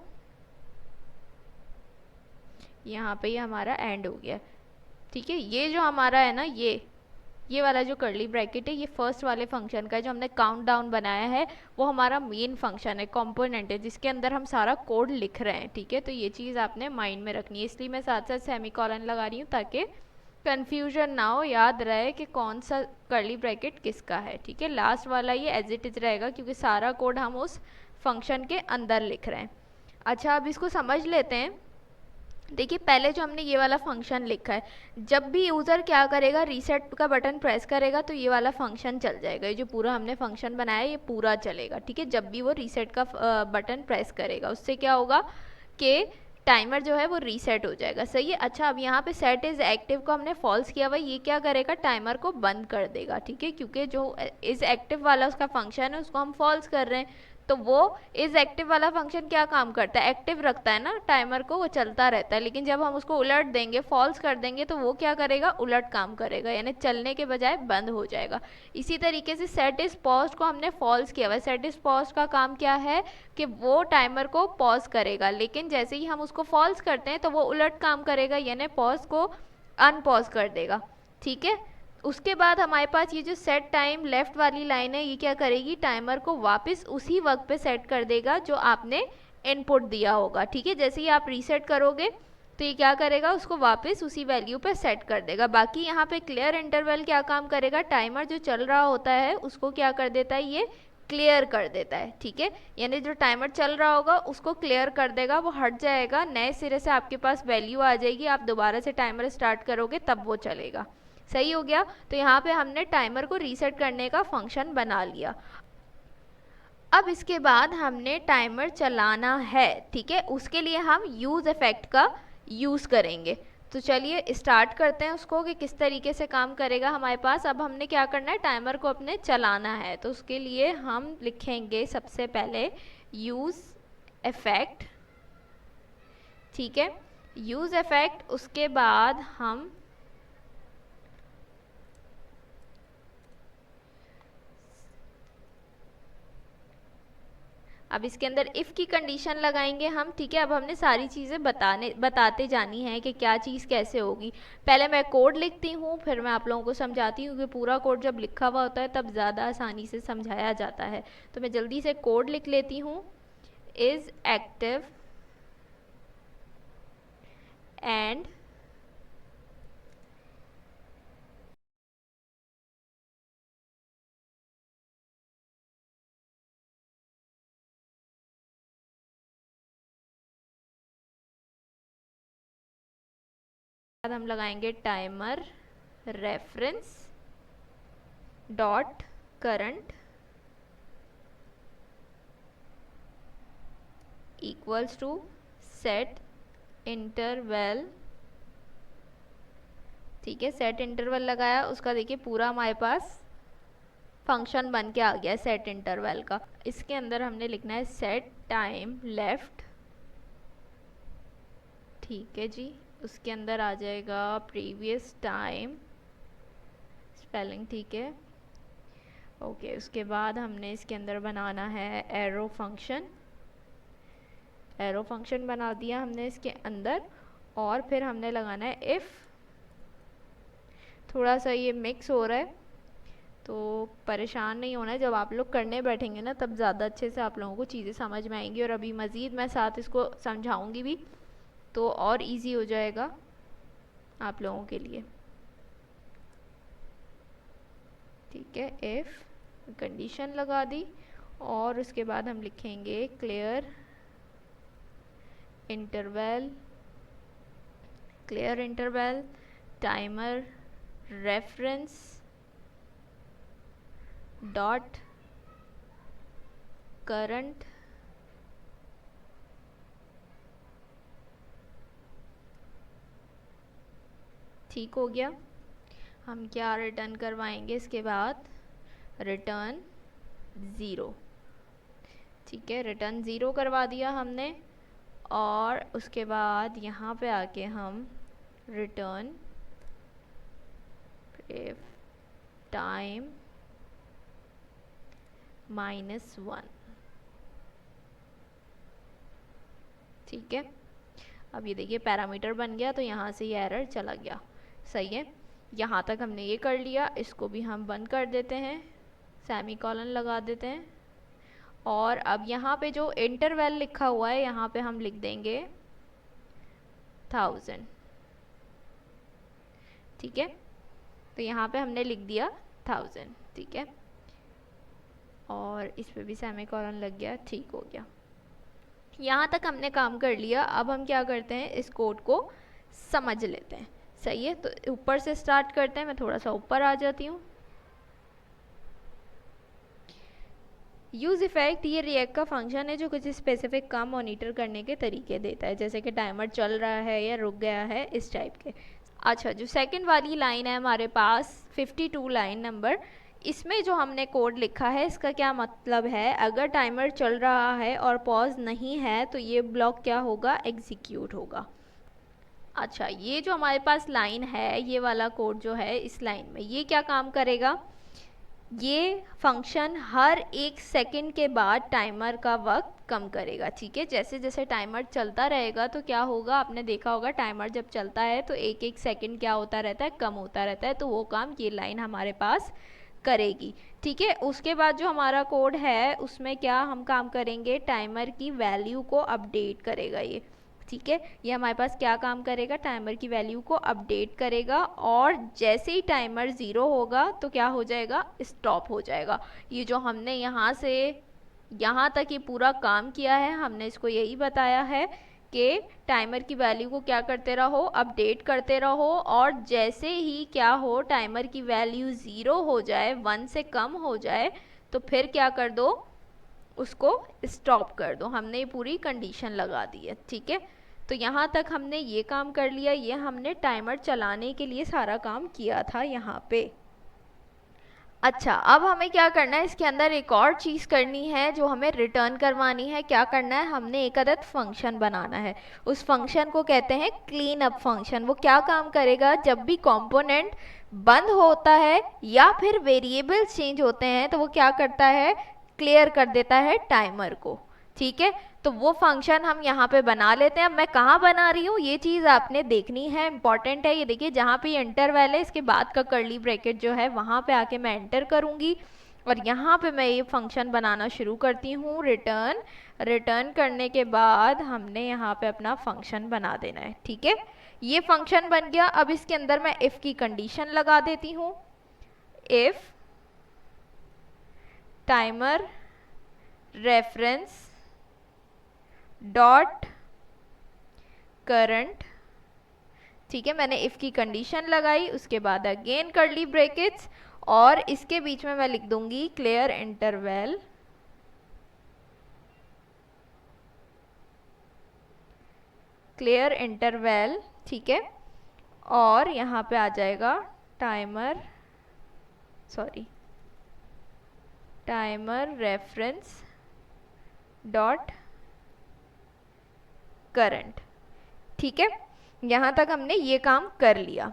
यहाँ पे ये हमारा एंड हो गया, ठीक है। ये जो हमारा है ना, ये वाला जो कर्ली ब्रैकेट है, ये फर्स्ट वाले फंक्शन का है, जो हमने काउंट डाउन बनाया है, वो हमारा मेन फंक्शन है, कंपोनेंट है, जिसके अंदर हम सारा कोड लिख रहे हैं, ठीक है। तो ये चीज़ आपने माइंड में रखनी है, इसलिए मैं साथ साथ सेमीकोलन लगा रही हूँ, ताकि कन्फ्यूजन ना हो, याद रहे कि कौन सा कर्ली ब्रैकेट किसका है, ठीक है। लास्ट वाला ये एज इट इज रहेगा, क्योंकि सारा कोड हम उस फंक्शन के अंदर लिख रहे हैं। अच्छा, अब इसको समझ लेते हैं। देखिए, पहले जो हमने ये वाला फंक्शन लिखा है, जब भी यूज़र क्या करेगा, रीसेट का बटन प्रेस करेगा, तो ये वाला फंक्शन चल जाएगा। ये जो पूरा हमने फंक्शन बनाया है, ये पूरा चलेगा, ठीक है। जब भी वो रीसेट का बटन प्रेस करेगा, उससे क्या होगा कि टाइमर जो है वो रीसेट हो जाएगा, सही है। अच्छा, अब यहाँ पे सेट इज़ एक्टिव को हमने फॉल्स किया हुआ, ये क्या करेगा, टाइमर को बंद कर देगा, ठीक है, क्योंकि जो इज़ एक्टिव वाला उसका फंक्शन है, उसको हम फॉल्स कर रहे हैं। तो वो इज एक्टिव वाला फंक्शन क्या काम करता है, एक्टिव रखता है ना टाइमर को, वो चलता रहता है। लेकिन जब हम उसको उलट देंगे, फॉल्स कर देंगे, तो वो क्या करेगा, उलट काम करेगा, यानी चलने के बजाय बंद हो जाएगा। इसी तरीके से सेट इज पॉज को हमने फॉल्स किया हुआ है। सेट इज पॉज का काम क्या है कि वो टाइमर को पॉज करेगा, लेकिन जैसे ही हम उसको फॉल्स करते हैं, तो वो उलट काम करेगा, यानी पॉज को अनपॉज कर देगा, ठीक है। उसके बाद हमारे पास ये जो सेट टाइम लेफ्ट वाली लाइन है, ये क्या करेगी, टाइमर को वापस उसी वक्त पे सेट कर देगा जो आपने इनपुट दिया होगा, ठीक है। जैसे ही आप रीसेट करोगे, तो ये क्या करेगा, उसको वापस उसी वैल्यू पे सेट कर देगा। बाकी यहाँ पे क्लियर इंटरवल क्या काम करेगा, टाइमर जो चल रहा होता है उसको क्या कर देता है, ये क्लियर कर देता है, ठीक है। यानी जो टाइमर चल रहा होगा उसको क्लियर कर देगा, वो हट जाएगा, नए सिरे से आपके पास वैल्यू आ जाएगी, आप दोबारा से टाइमर स्टार्ट करोगे तब वो चलेगा, सही हो गया। तो यहाँ पे हमने टाइमर को रीसेट करने का फंक्शन बना लिया। अब इसके बाद हमने टाइमर चलाना है, ठीक है। उसके लिए हम यूज़ इफेक्ट का यूज़ करेंगे। तो चलिए स्टार्ट करते हैं उसको कि किस तरीके से काम करेगा हमारे पास। अब हमने क्या करना है, टाइमर को अपने चलाना है। तो उसके लिए हम लिखेंगे सबसे पहले यूज़ इफेक्ट, ठीक है, यूज़ इफेक्ट। उसके बाद हम अब इसके अंदर इफ़ की कंडीशन लगाएंगे हम, ठीक है। अब हमने सारी चीज़ें बताते जानी है कि क्या चीज़ कैसे होगी। पहले मैं कोड लिखती हूँ, फिर मैं आप लोगों को समझाती हूँ कि पूरा कोड जब लिखा हुआ होता है तब ज़्यादा आसानी से समझाया जाता है। तो मैं जल्दी से कोड लिख लेती हूँ। इज़ एक्टिव एंड बाद हम लगाएंगे timer reference dot current equals to set interval ठीक है, सेट इंटरवल लगाया, उसका देखिए पूरा हमारे पास फंक्शन बन के आ गया सेट इंटरवल का। इसके अंदर हमने लिखना है सेट टाइम लेफ्ट, ठीक है जी। उसके अंदर आ जाएगा प्रीवियस टाइम, स्पेलिंग ठीक है, ओके। उसके बाद हमने इसके अंदर बनाना है एरो फंक्शन, एरो फंक्शन बना दिया हमने इसके अंदर। और फिर हमने लगाना है इफ़, थोड़ा सा ये मिक्स हो रहा है तो परेशान नहीं होना है, जब आप लोग करने बैठेंगे ना तब ज़्यादा अच्छे से आप लोगों को चीज़ें समझ में आएंगी, और अभी मज़ीद मैं साथ इसको समझाऊंगी भी तो और इजी हो जाएगा आप लोगों के लिए। ठीक है, इफ़ कंडीशन लगा दी और उसके बाद हम लिखेंगे clear interval, clear interval timer reference dot current ठीक हो गया। हम क्या रिटर्न करवाएंगे इसके बाद, रिटर्न 0, ठीक है, रिटर्न 0 करवा दिया हमने। और उसके बाद यहाँ पे आके हम रिटर्न टाइम -1, ठीक है। अब ये देखिए पैरामीटर बन गया तो यहाँ से ये एरर चला गया, सही है। यहाँ तक हमने ये कर लिया, इसको भी हम बंद कर देते हैं, सेमीकोलन लगा देते हैं। और अब यहाँ पे जो इंटरवल लिखा हुआ है यहाँ पे हम लिख देंगे 1000, ठीक है। तो यहाँ पे हमने लिख दिया 1000, ठीक है। और इस पे भी सेमीकोलन लग गया, ठीक हो गया। यहाँ तक हमने काम कर लिया। अब हम क्या करते हैं, इस कोड को समझ लेते हैं, सही है। तो ऊपर से स्टार्ट करते हैं, मैं थोड़ा सा ऊपर आ जाती हूँ। यूज़ इफेक्ट ये रिएक्ट का फंक्शन है जो कुछ स्पेसिफिक काम मॉनिटर करने के तरीके देता है, जैसे कि टाइमर चल रहा है या रुक गया है, इस टाइप के। अच्छा, जो सेकंड वाली लाइन है हमारे पास 52 लाइन नंबर, इसमें जो हमने कोड लिखा है इसका क्या मतलब है, अगर टाइमर चल रहा है और पॉज नहीं है तो ये ब्लॉक क्या होगा, एग्जीक्यूट होगा। अच्छा, ये जो हमारे पास लाइन है, ये वाला कोड जो है इस लाइन में, ये क्या काम करेगा, ये फंक्शन हर 1 सेकंड के बाद टाइमर का वक्त कम करेगा, ठीक है। जैसे जैसे टाइमर चलता रहेगा तो क्या होगा, आपने देखा होगा टाइमर जब चलता है तो 1 सेकंड क्या होता रहता है, कम होता रहता है। तो वो काम ये लाइन हमारे पास करेगी, ठीक है। उसके बाद जो हमारा कोड है उसमें क्या हम काम करेंगे, टाइमर की वैल्यू को अपडेट करेगा ये, ठीक है। ये हमारे पास क्या काम करेगा, टाइमर की वैल्यू को अपडेट करेगा, और जैसे ही टाइमर 0 होगा तो क्या हो जाएगा, स्टॉप हो जाएगा। ये जो हमने यहाँ से यहाँ तक ये पूरा काम किया है, हमने इसको यही बताया है कि टाइमर की वैल्यू को क्या करते रहो, अपडेट करते रहो, और जैसे ही क्या हो, टाइमर की वैल्यू 0 हो जाए, 1 से कम हो जाए, तो फिर क्या कर दो, उसको स्टॉप कर दो। हमने ये पूरी कंडीशन लगा दी है, ठीक है। तो यहाँ तक हमने ये काम कर लिया, ये हमने टाइमर चलाने के लिए सारा काम किया था यहाँ पे। अच्छा, अब हमें क्या करना है, इसके अंदर एक और चीज़ करनी है जो हमें रिटर्न करवानी है। क्या करना है, हमने एक अदद फंक्शन बनाना है, उस फंक्शन को कहते हैं क्लीन अप फंक्शन। वो क्या काम करेगा, जब भी कंपोनेंट बंद होता है या फिर वेरिएबल चेंज होते हैं तो वो क्या करता है, क्लियर कर देता है टाइमर को, ठीक है। तो वो फंक्शन हम यहाँ पे बना लेते हैं। अब मैं कहाँ बना रही हूँ ये चीज़ आपने देखनी है, इंपॉर्टेंट है। ये देखिए जहाँ पे इंटरवल है इसके बाद का कर्ली ब्रैकेट जो है वहाँ पे आके मैं एंटर करूँगी और यहाँ पे मैं ये फंक्शन बनाना शुरू करती हूँ, रिटर्न। रिटर्न करने के बाद हमने यहाँ पे अपना फंक्शन बना देना है, ठीक है। ये फंक्शन बन गया। अब इसके अंदर मैं इफ़ की कंडीशन लगा देती हूँ, if timer reference dot current, ठीक है। मैंने इफ़ की कंडीशन लगाई, उसके बाद अगेन कर्ली ब्रैकेट्स, और इसके बीच में मैं लिख दूंगी क्लियर इंटरवल, क्लियर इंटरवल, ठीक है। और यहाँ पे आ जाएगा टाइमर रेफरेंस डॉट करंट। ठीक है, यहाँ तक हमने ये काम कर लिया।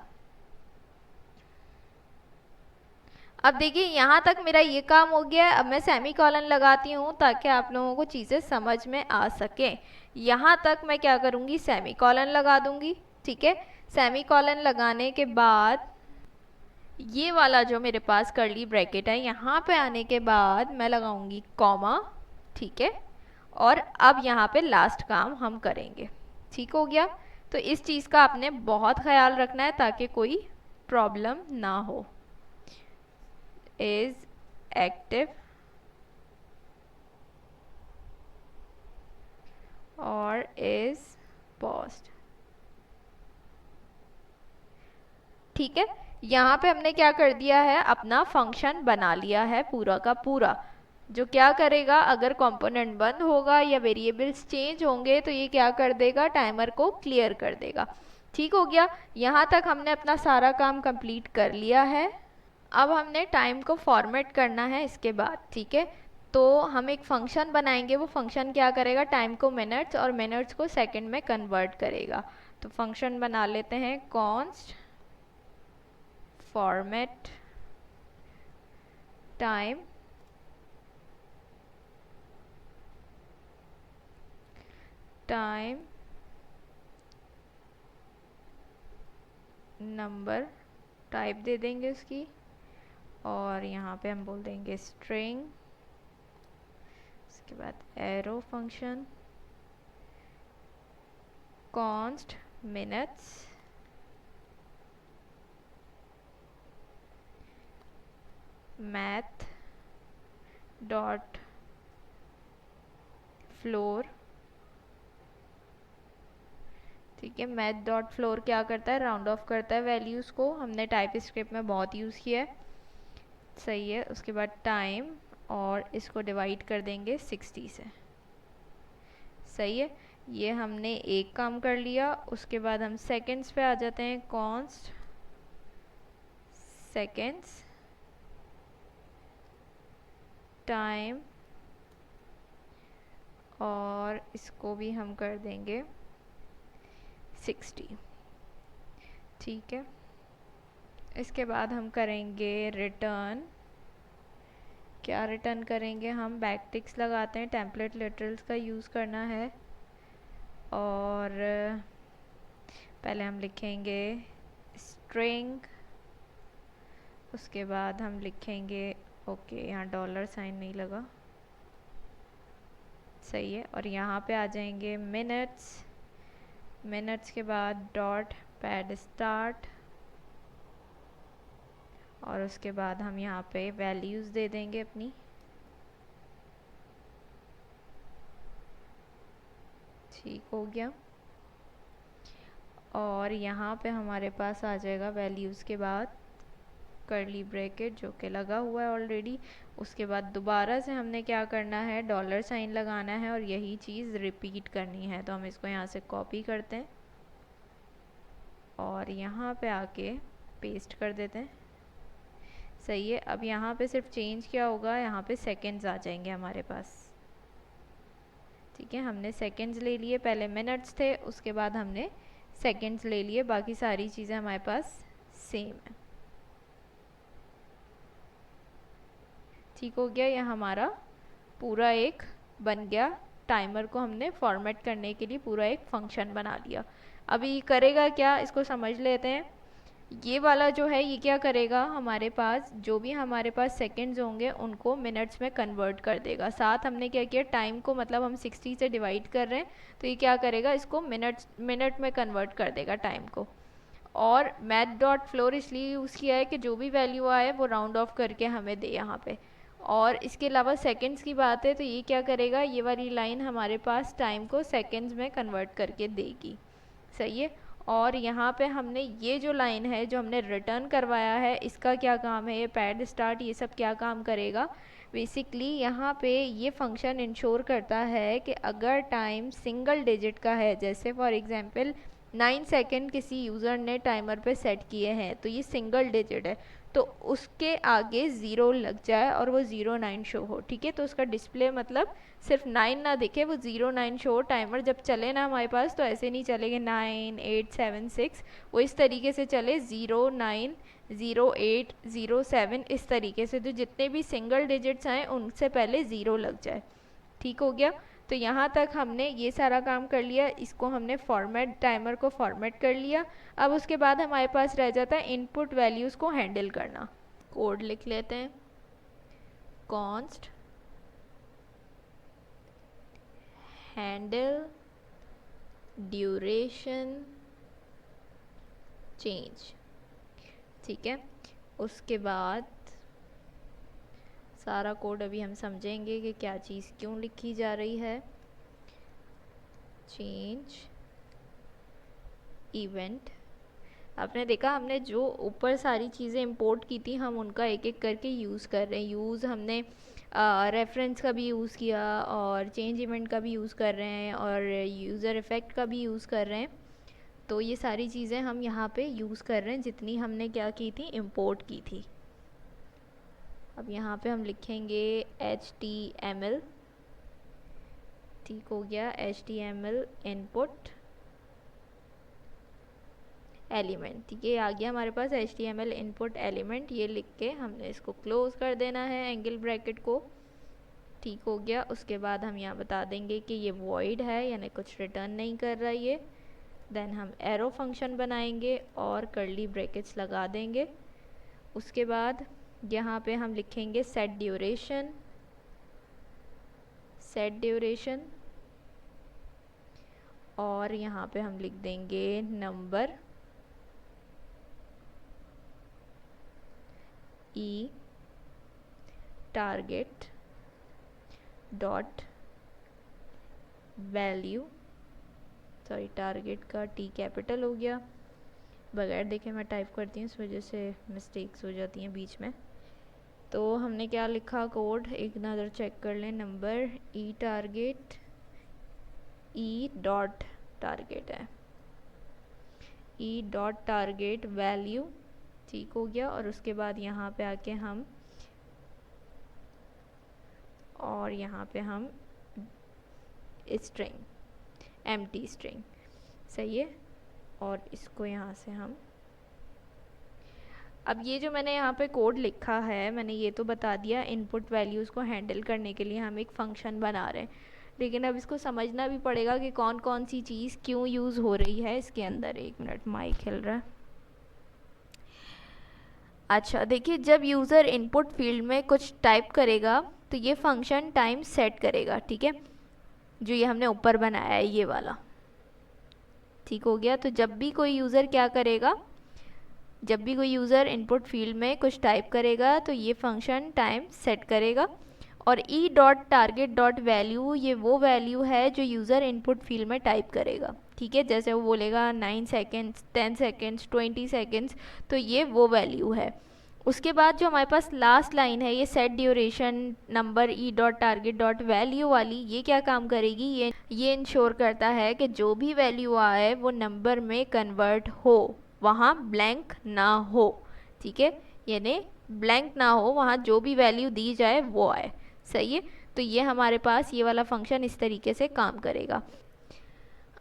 अब देखिए यहाँ तक मेरा ये काम हो गया है। अब मैं सेमी कॉलन लगाती हूँ ताकि आप लोगों को चीज़ें समझ में आ सकें। यहाँ तक मैं क्या करूँगी, सेमी कॉलन लगा दूँगी। ठीक है, सेमी कॉलन लगाने के बाद ये वाला जो मेरे पास कर्ली ब्रैकेट है, यहाँ पे आने के बाद मैं लगाऊंगी कॉमा। ठीक है, और अब यहाँ पे लास्ट काम हम करेंगे। ठीक हो गया, तो इस चीज़ का आपने बहुत ख्याल रखना है ताकि कोई प्रॉब्लम ना हो। इज एक्टिव और इज पॉज्ड। ठीक है, यहाँ पे हमने क्या कर दिया है, अपना फंक्शन बना लिया है पूरा का पूरा, जो क्या करेगा अगर कंपोनेंट बंद होगा या वेरिएबल्स चेंज होंगे तो ये क्या कर देगा, टाइमर को क्लियर कर देगा। ठीक हो गया, यहाँ तक हमने अपना सारा काम कंप्लीट कर लिया है। अब हमने टाइम को फॉर्मेट करना है इसके बाद। ठीक है, तो हम एक फंक्शन बनाएंगे, वो फंक्शन क्या करेगा, टाइम को मिनट्स और मिनट्स को सेकंड में कन्वर्ट करेगा। तो फंक्शन बना लेते हैं const format time number type दे देंगे उसकी, और यहाँ पे हम बोल देंगे स्ट्रिंग, उसके बाद arrow function const minutes math dot floor. ठीक है, मैथ डॉट फ्लोर क्या करता है, राउंड ऑफ करता है वैल्यूज़ को, हमने टाइप स्क्रिप्ट में बहुत यूज़ किया है। सही है, उसके बाद टाइम, और इसको डिवाइड कर देंगे 60 से। सही है, ये हमने एक काम कर लिया। उसके बाद हम सेकंड्स पे आ जाते हैं, कॉन्स्ट सेकंड्स टाइम, और इसको भी हम कर देंगे 60। ठीक है, इसके बाद हम करेंगे रिटर्न। क्या रिटर्न करेंगे, हम बैकटिक्स लगाते हैं, टेम्पलेट लिटरल्स का यूज़ करना है। और पहले हम लिखेंगे स्ट्रिंग, उसके बाद हम लिखेंगे, ओके यहाँ डॉलर साइन नहीं लगा, सही है, और यहाँ पे आ जाएंगे मिनट्स के बाद डॉट पैड स्टार्ट, और उसके बाद हम यहाँ पे वैल्यूज़ दे देंगे अपनी। ठीक हो गया, और यहाँ पे हमारे पास आ जाएगा वैल्यूज़ के बाद कर्ली ब्रैकेट जो कि लगा हुआ है ऑलरेडी। उसके बाद दोबारा से हमने क्या करना है, डॉलर साइन लगाना है और यही चीज़ रिपीट करनी है। तो हम इसको यहाँ से कॉपी करते हैं और यहाँ पे आके पेस्ट कर देते हैं। सही है, अब यहाँ पे सिर्फ चेंज क्या होगा, यहाँ पे सेकंड्स आ जाएंगे हमारे पास। ठीक है, हमने सेकंड्स ले लिए, पहले मिनट्स थे, उसके बाद हमने सेकंड्स ले लिए, बाकी सारी चीज़ें हमारे पास सेम है। ठीक हो गया, यह हमारा पूरा एक बन गया। टाइमर को हमने फॉर्मेट करने के लिए पूरा एक फंक्शन बना लिया। अभी करेगा क्या, इसको समझ लेते हैं। ये वाला जो है ये क्या करेगा, हमारे पास जो भी हमारे पास सेकंड्स होंगे उनको मिनट्स में कन्वर्ट कर देगा। साथ हमने क्या किया, टाइम को मतलब हम 60 से डिवाइड कर रहे हैं तो ये क्या करेगा, इसको मिनट में कन्वर्ट कर देगा टाइम को। और मैथ डॉट फ्लोर इसलिए यूज़ किया है कि जो भी वैल्यू आए वो राउंड ऑफ करके हमें दे यहाँ पे। और इसके अलावा सेकंड्स की बात है तो ये क्या करेगा, ये वाली लाइन हमारे पास टाइम को सेकंड्स में कन्वर्ट करके देगी। सही है, और यहाँ पे हमने ये जो लाइन है जो हमने रिटर्न करवाया है, इसका क्या काम है, ये पैड स्टार्ट ये सब क्या काम करेगा, बेसिकली यहाँ पे ये फंक्शन इंश्योर करता है कि अगर टाइम सिंगल डिजिट का है, जैसे फॉर एग्जांपल 9 सेकंड किसी यूज़र ने टाइमर पे सेट किए हैं, तो ये सिंगल डिजिट है, तो उसके आगे ज़ीरो लग जाए और वो 09 शो हो, ठीक है। तो उसका डिस्प्ले मतलब सिर्फ 9 ना दिखे, वो 09 शो हो। टाइमर जब चले ना हमारे पास, तो ऐसे नहीं चलेगा 9 8 7 6, वो इस तरीके से चले 09 08 07, इस तरीके से। तो जितने भी सिंगल डिजिट्स आए उनसे पहले ज़ीरो लग जाए, ठीक हो गया। तो यहाँ तक हमने ये सारा काम कर लिया, इसको हमने फॉर्मेट, टाइमर को फॉर्मेट कर लिया। अब उसके बाद हमारे पास रह जाता है इनपुट वैल्यूज़ को हैंडल करना। कोड लिख लेते हैं, कॉन्स्ट हैंडल ड्यूरेशन चेंज, ठीक है। उसके बाद सारा कोड अभी हम समझेंगे कि क्या चीज़ क्यों लिखी जा रही है। चेंज इवेंट, आपने देखा हमने जो ऊपर सारी चीज़ें इंपोर्ट की थी, हम उनका एक एक करके यूज़ कर रहे हैं। यूज़ हमने रेफरेंस का भी यूज़ किया, और चेंज इवेंट का भी यूज़ कर रहे हैं, और यूज़र इफ़ेक्ट का भी यूज़ कर रहे हैं। तो ये सारी चीज़ें हम यहाँ पे यूज़ कर रहे हैं, जितनी हमने क्या की थी, इंपोर्ट की थी। अब यहाँ पे हम लिखेंगे HTML, ठीक हो गया, HTML इनपुट एलिमेंट, ठीक है, आ गया हमारे पास HTML इनपुट एलिमेंट। ये लिख के हमने इसको क्लोज कर देना है, एंगल ब्रैकेट को, ठीक हो गया। उसके बाद हम यहाँ बता देंगे कि ये वॉइड है, यानी कुछ रिटर्न नहीं कर रहा ये। देन हम एरो फंक्शन बनाएंगे और कर्ली ब्रैकेट्स लगा देंगे। उसके बाद यहाँ पे हम लिखेंगे सेट ड्यूरेशन, और यहाँ पे हम लिख देंगे नंबर ई target dot value, sorry target का टी कैपिटल हो गया, बगैर देखे मैं टाइप करती हूँ, इस वजह से मिस्टेक्स हो जाती हैं बीच में। तो हमने क्या लिखा कोड, एक नज़र चेक कर लें। नंबर ई टारगेट, ई डॉट टारगेट है, ई डॉट टारगेट वैल्यू, ठीक हो गया। और उसके बाद यहाँ पे आके हम, और यहाँ पे हम स्ट्रिंग, एम्प्टी स्ट्रिंग, सही है। और इसको यहाँ से हम, अब ये जो मैंने यहाँ पे कोड लिखा है, मैंने ये तो बता दिया इनपुट वैल्यूज़ को हैंडल करने के लिए हम एक फ़ंक्शन बना रहे हैं, लेकिन अब इसको समझना भी पड़ेगा कि कौन कौन सी चीज़ क्यों यूज़ हो रही है इसके अंदर। एक मिनट, माइक हिल रहा है। अच्छा देखिए, जब यूज़र इनपुट फील्ड में कुछ टाइप करेगा तो ये फंक्शन टाइम सेट करेगा, ठीक है, जो ये हमने ऊपर बनाया है ये वाला, ठीक हो गया। तो जब भी कोई यूज़र क्या करेगा, जब भी कोई यूज़र इनपुट फील्ड में कुछ टाइप करेगा तो ये फंक्शन टाइम सेट करेगा। और E dot target dot value, ये वो वैल्यू है जो यूज़र इनपुट फील्ड में टाइप करेगा, ठीक है। जैसे वो बोलेगा 9 सेकेंड्स, 10 सेकेंड्स, 20 सेकेंड्स, तो ये वो वैल्यू है। उसके बाद जो हमारे पास लास्ट लाइन है, ये set duration number E dot target dot value वाली, ये क्या काम करेगी, ये इंश्योर करता है कि जो भी वैल्यू आए वो नंबर में कन्वर्ट हो, वहाँ ब्लैंक ना हो, ठीक है, यानी ब्लैंक ना हो, वहाँ जो भी वैल्यू दी जाए वो आए, सही है। तो ये हमारे पास ये वाला फंक्शन इस तरीके से काम करेगा।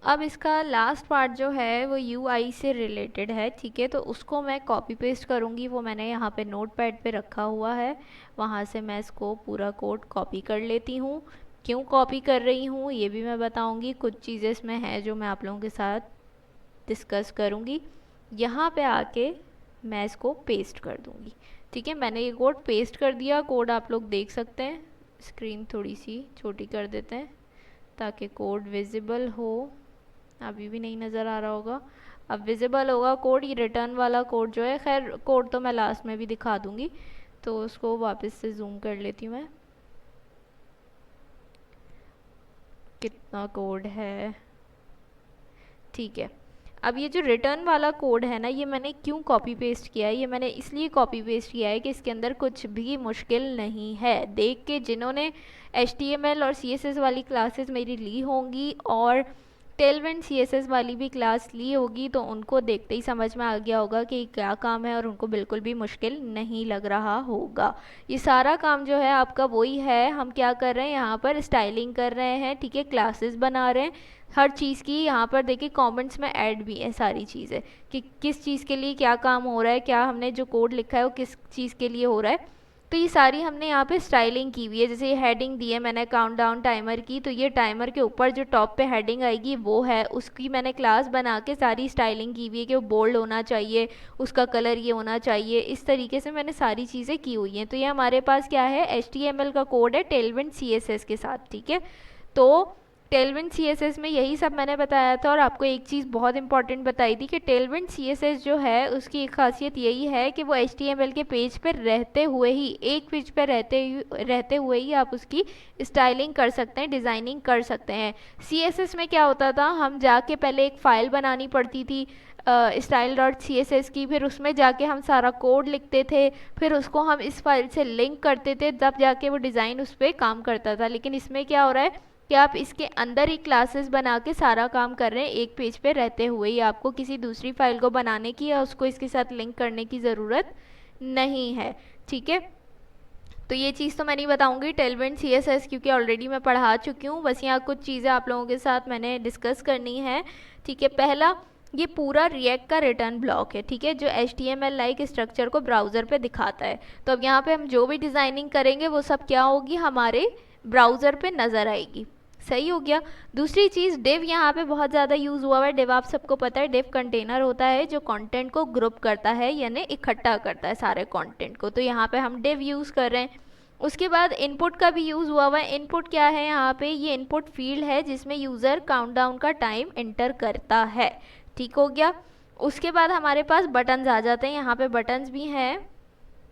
अब इसका लास्ट पार्ट जो है वो UI से रिलेटेड है, ठीक है, तो उसको मैं कॉपी पेस्ट करूँगी, वो मैंने यहाँ पे नोट पैड पर रखा हुआ है, वहाँ से मैं इसको पूरा कोड कॉपी कर लेती हूँ। क्यों कॉपी कर रही हूँ ये भी मैं बताऊँगी, कुछ चीज़ें इसमें हैं जो मैं आप लोगों के साथ डिस्कस करूँगी। यहाँ पे आके मैं इसको पेस्ट कर दूँगी, ठीक है। मैंने ये कोड पेस्ट कर दिया, कोड आप लोग देख सकते हैं। स्क्रीन थोड़ी सी छोटी कर देते हैं ताकि कोड विजिबल हो। अभी भी नहीं नज़र आ रहा होगा, अब विजिबल होगा कोड। ये रिटर्न वाला कोड जो है, खैर कोड तो मैं लास्ट में भी दिखा दूँगी, तो उसको वापस से जूम कर लेती हूँ मैं। कितना कोड है, ठीक है। अब ये जो रिटर्न वाला कोड है ना, ये मैंने क्यों कॉपी पेस्ट किया है, ये मैंने इसलिए कॉपी पेस्ट किया है कि इसके अंदर कुछ भी मुश्किल नहीं है। देख के जिन्होंने HTML और CSS वाली क्लासेस मेरी ली होंगी और टेलविंड सीएसएस वाली भी क्लास ली होगी तो उनको देखते ही समझ में आ गया होगा कि क्या काम है और उनको बिल्कुल भी मुश्किल नहीं लग रहा होगा। ये सारा काम जो है आपका वही है, हम क्या कर रहे हैं यहाँ पर स्टाइलिंग कर रहे हैं, ठीक है, क्लासेस बना रहे हैं, हर चीज़ की यहाँ पर देखिए कमेंट्स में ऐड भी है सारी चीज़ें कि किस चीज़ के लिए क्या काम हो रहा है, क्या हमने जो कोड लिखा है वो किस चीज़ के लिए हो रहा है। तो ये सारी हमने यहाँ पे स्टाइलिंग की हुई है। जैसे ये हेडिंग दी है मैंने काउंटडाउन टाइमर की, तो ये टाइमर के ऊपर जो टॉप पे हेडिंग आएगी वो है, उसकी मैंने क्लास बना के सारी स्टाइलिंग की हुई है कि वो बोल्ड होना चाहिए, उसका कलर ये होना चाहिए, इस तरीके से मैंने सारी चीज़ें की हुई हैं। तो ये हमारे पास क्या है, HTML का कोड है टेलविंड CSS के साथ, ठीक है। तो टेलविंड CSS में यही सब मैंने बताया था। और आपको एक चीज़ बहुत इंपॉर्टेंट बताई थी कि टेलविंड CSS जो है उसकी एक खासियत यही है कि वो HTML के पेज पर रहते हुए ही, एक पेज पर रहते हुए ही आप उसकी स्टाइलिंग कर सकते हैं, डिज़ाइनिंग कर सकते हैं। CSS में क्या होता था, हम जाके पहले एक फ़ाइल बनानी पड़ती थी style.css की, फिर उसमें जाके हम सारा कोड लिखते थे, फिर उसको हम इस फाइल से लिंक करते थे, तब जाके वो डिज़ाइन उस पर काम करता था। लेकिन इसमें क्या हो रहा है कि आप इसके अंदर ही क्लासेस बना के सारा काम कर रहे हैं, एक पेज पे रहते हुए ही। आपको किसी दूसरी फाइल को बनाने की या उसको इसके साथ लिंक करने की ज़रूरत नहीं है, ठीक है। तो ये चीज़ तो मैं नहीं बताऊंगी टेलविंड CSS, क्योंकि ऑलरेडी मैं पढ़ा चुकी हूँ। बस यहाँ कुछ चीज़ें आप लोगों के साथ मैंने डिस्कस करनी है, ठीक है। पहला, ये पूरा रिएक्ट का रिटर्न ब्लॉक है, ठीक है, जो HTML लाइक स्ट्रक्चर को ब्राउज़र पे दिखाता है। तो अब यहाँ पे हम जो भी डिज़ाइनिंग करेंगे वो सब क्या होगी, हमारे ब्राउज़र पे नज़र आएगी। सही हो गया। दूसरी चीज़, डिव यहाँ पे बहुत ज़्यादा यूज़ हुआ है। डिव आप सबको पता है, डिव कंटेनर होता है जो कंटेंट को ग्रुप करता है, यानी इकट्ठा करता है सारे कंटेंट को। तो यहाँ पे हम डिव यूज़ कर रहे हैं। उसके बाद इनपुट का भी यूज़ हुआ हुआ है। इनपुट क्या है, यहाँ पे ये इनपुट फील्ड है जिसमें यूज़र काउंटडाउन का टाइम एंटर करता है, ठीक हो गया। उसके बाद हमारे पास बटन्स आ जाते हैं। यहाँ पे बटन्स भी हैं,